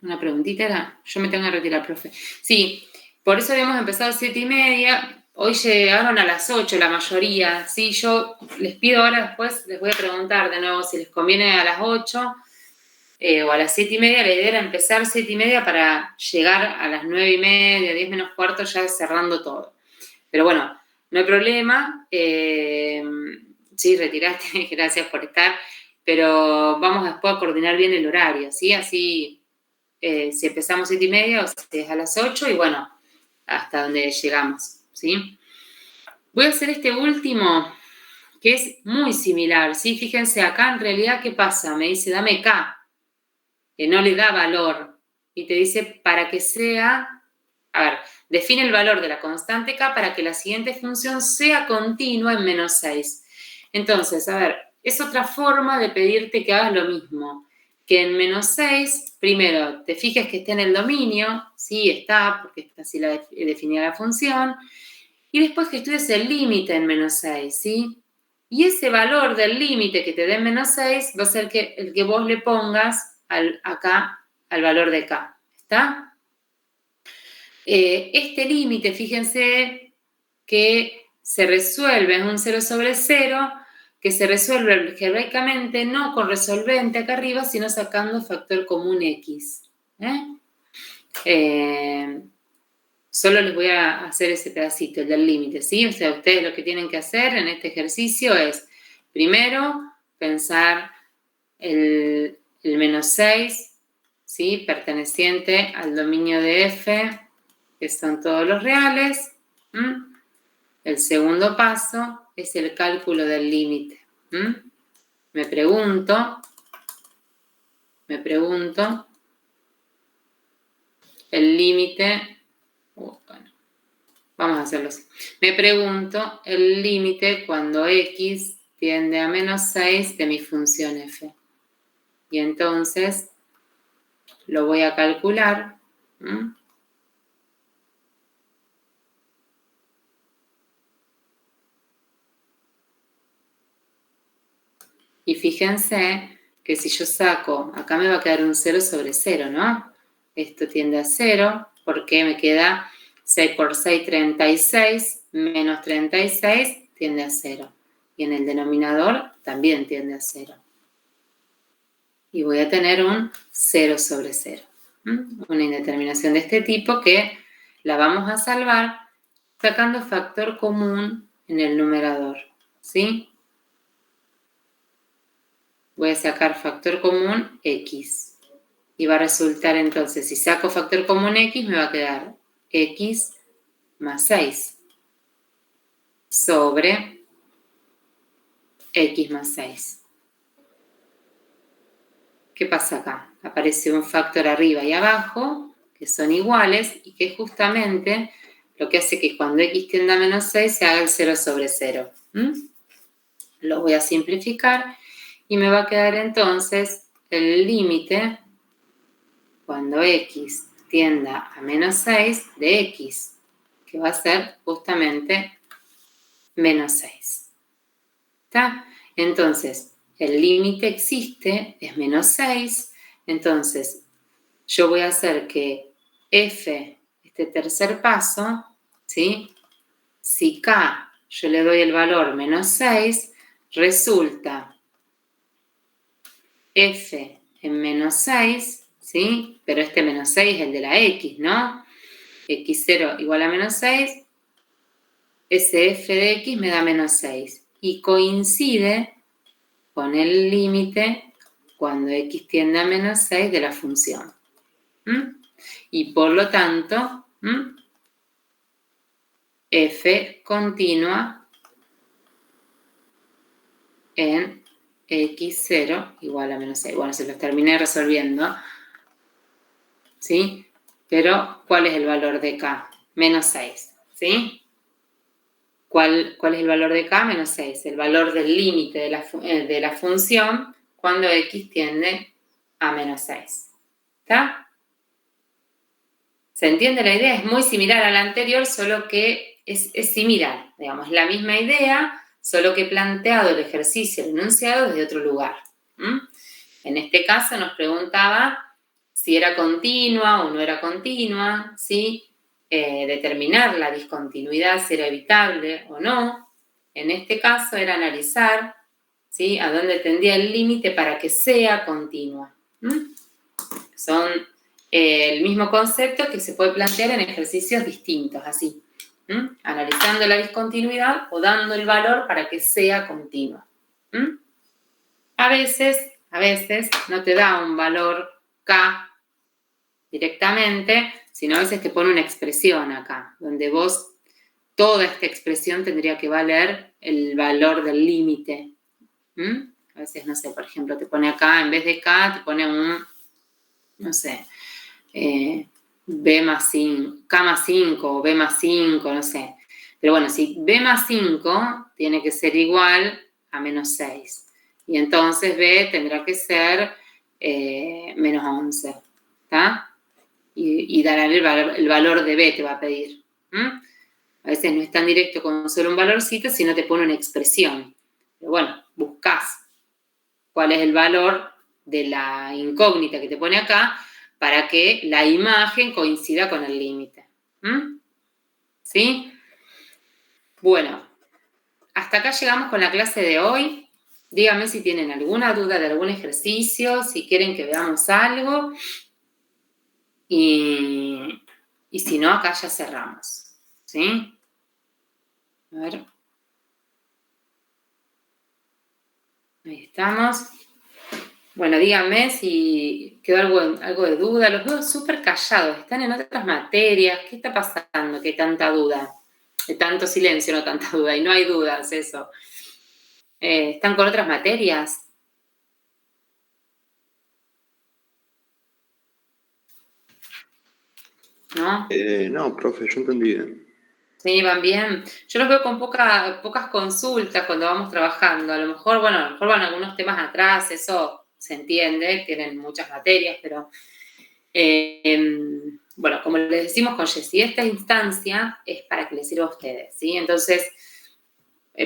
Una preguntita era. Yo me tengo que retirar, profe. Sí, por eso habíamos empezado a 7:30. Hoy llegaron a las 8 la mayoría. Sí, yo les pido ahora después, les voy a preguntar de nuevo si les conviene a las 8 o a las 7:30. La idea era empezar 7:30 para llegar a las 9:30, 10 menos cuarto, ya cerrando todo. Pero bueno, no hay problema. Sí, retiraste, gracias por estar. Pero vamos después a coordinar bien el horario, ¿sí? Así, si empezamos 7:30 o si es a las 8 y bueno, hasta donde llegamos, ¿sí? Voy a hacer este último, que es muy similar, ¿sí? Fíjense, acá en realidad, ¿qué pasa? Me dice, dame K, que no le da valor. Y te dice, para que sea, a ver, define el valor de la constante K para que la siguiente función sea continua en -6. Entonces, a ver, es otra forma de pedirte que hagas lo mismo. Que en -6, primero, te fijes que esté en el dominio, sí, está, porque está así definida la función, y después que estudies el límite en -6, ¿sí? Y ese valor del límite que te dé en -6 va a ser el que vos le pongas acá al valor de K, ¿está? Este límite, fíjense que se resuelve, es un 0 sobre 0, que se resuelve algebraicamente no con resolvente acá arriba, sino sacando factor común x. Solo les voy a hacer ese pedacito, el del límite, ¿sí? O sea, ustedes lo que tienen que hacer en este ejercicio es, primero, pensar el menos 6, ¿sí? Perteneciente al dominio de f, que son todos los reales. El segundo paso es el cálculo del límite. Me pregunto, el límite, bueno, vamos a hacerlo así. Me pregunto el límite cuando x tiende a menos 6 de mi función f. Y entonces lo voy a calcular. Y fíjense que si yo saco, acá me va a quedar un 0 sobre 0, ¿no? Esto tiende a 0, porque me queda 6 por 6, 36, menos 36 tiende a 0. Y en el denominador también tiende a 0. Y voy a tener un 0 sobre 0. Una indeterminación de este tipo que la vamos a salvar sacando factor común en el numerador, ¿sí? Voy a sacar factor común x. Y va a resultar entonces, si saco factor común x, me va a quedar x más 6 sobre x más 6. ¿Qué pasa acá? Aparece un factor arriba y abajo, que son iguales, y que justamente lo que hace que cuando x tienda a menos 6 se haga el 0 sobre 0. Lo voy a simplificar y me va a quedar entonces el límite cuando x tienda a menos 6 de x, que va a ser justamente menos 6. ¿Está? Entonces, el límite existe, es menos 6, entonces yo voy a hacer que f, este tercer paso, ¿sí? Si k yo le doy el valor menos 6, resulta f en menos 6, ¿sí? Pero este menos 6 es el de la x, ¿no? x0 igual a menos 6, ese f de x me da menos 6 y coincide con el límite cuando x tiende a menos 6 de la función. Y por lo tanto, f continua en x0 igual a menos 6. Bueno, se los terminé resolviendo, ¿sí? Pero, ¿cuál es el valor de k? Menos 6, ¿sí? ¿Cuál es el valor de k? Menos 6. El valor del límite de la función cuando x tiende a menos 6. ¿Está? ¿Se entiende la idea? Es muy similar a la anterior, solo que es similar. Digamos, la misma idea, solo que he planteado el ejercicio, el enunciado desde otro lugar. En este caso nos preguntaba si era continua o no era continua, ¿sí? Determinar la discontinuidad, si era evitable o no. En este caso era analizar, ¿sí? A dónde tendría el límite para que sea continua. Son el mismo concepto que se puede plantear en ejercicios distintos, así. Analizando la discontinuidad o dando el valor para que sea continua. A veces no te da un valor k directamente, sino a veces te pone una expresión acá, donde vos, toda esta expresión tendría que valer el valor del límite. A veces, no sé, por ejemplo, te pone acá, en vez de k, te pone un, no sé, b más 5, k más 5 o b más 5, no sé. Pero bueno, si b más 5 tiene que ser igual a menos 6. Y entonces b tendrá que ser menos 11. ¿Está? Y dará el valor de b, te va a pedir. A veces no es tan directo con solo un valorcito, sino te pone una expresión. Pero bueno, buscás cuál es el valor de la incógnita que te pone acá para que la imagen coincida con el límite. ¿Sí? Bueno, hasta acá llegamos con la clase de hoy. Díganme si tienen alguna duda de algún ejercicio, si quieren que veamos algo. Y si no, acá ya cerramos. ¿Sí? A ver. Ahí estamos. Bueno, díganme si quedó algo de duda. Los veo súper callados. Están en otras materias. ¿Qué está pasando? ¿Qué tanta duda? De tanto silencio, no tanta duda. Y no hay dudas, eso. ¿Están con otras materias? ¿No? No, profe, yo entendí bien. Sí, van bien. Yo los veo con pocas consultas cuando vamos trabajando. A lo mejor van algunos temas atrás, eso se entiende, tienen muchas materias, pero bueno, como les decimos con Jessy, esta instancia es para que les sirva a ustedes, ¿sí? Entonces,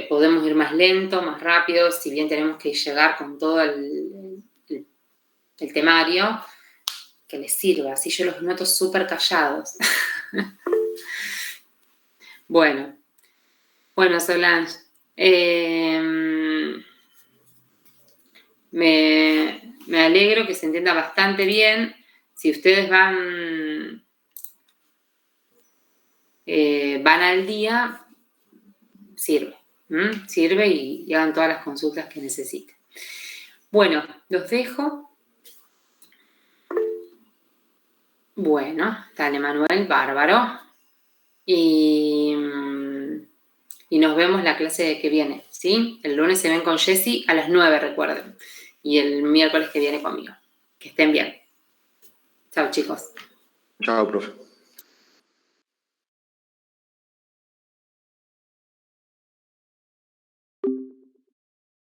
podemos ir más lento, más rápido, si bien tenemos que llegar con todo el temario, que les sirva, así yo los noto súper callados. Bueno, Solange, me alegro que se entienda bastante bien. Si ustedes van al día, sirve. Sirve y hagan todas las consultas que necesiten. Bueno, los dejo. Bueno, dale Manuel, bárbaro. Y nos vemos la clase que viene, ¿sí? El lunes se ven con Jessy a las 9, recuerden. Y el miércoles que viene conmigo. Que estén bien. Chao, chicos. Chao, profe.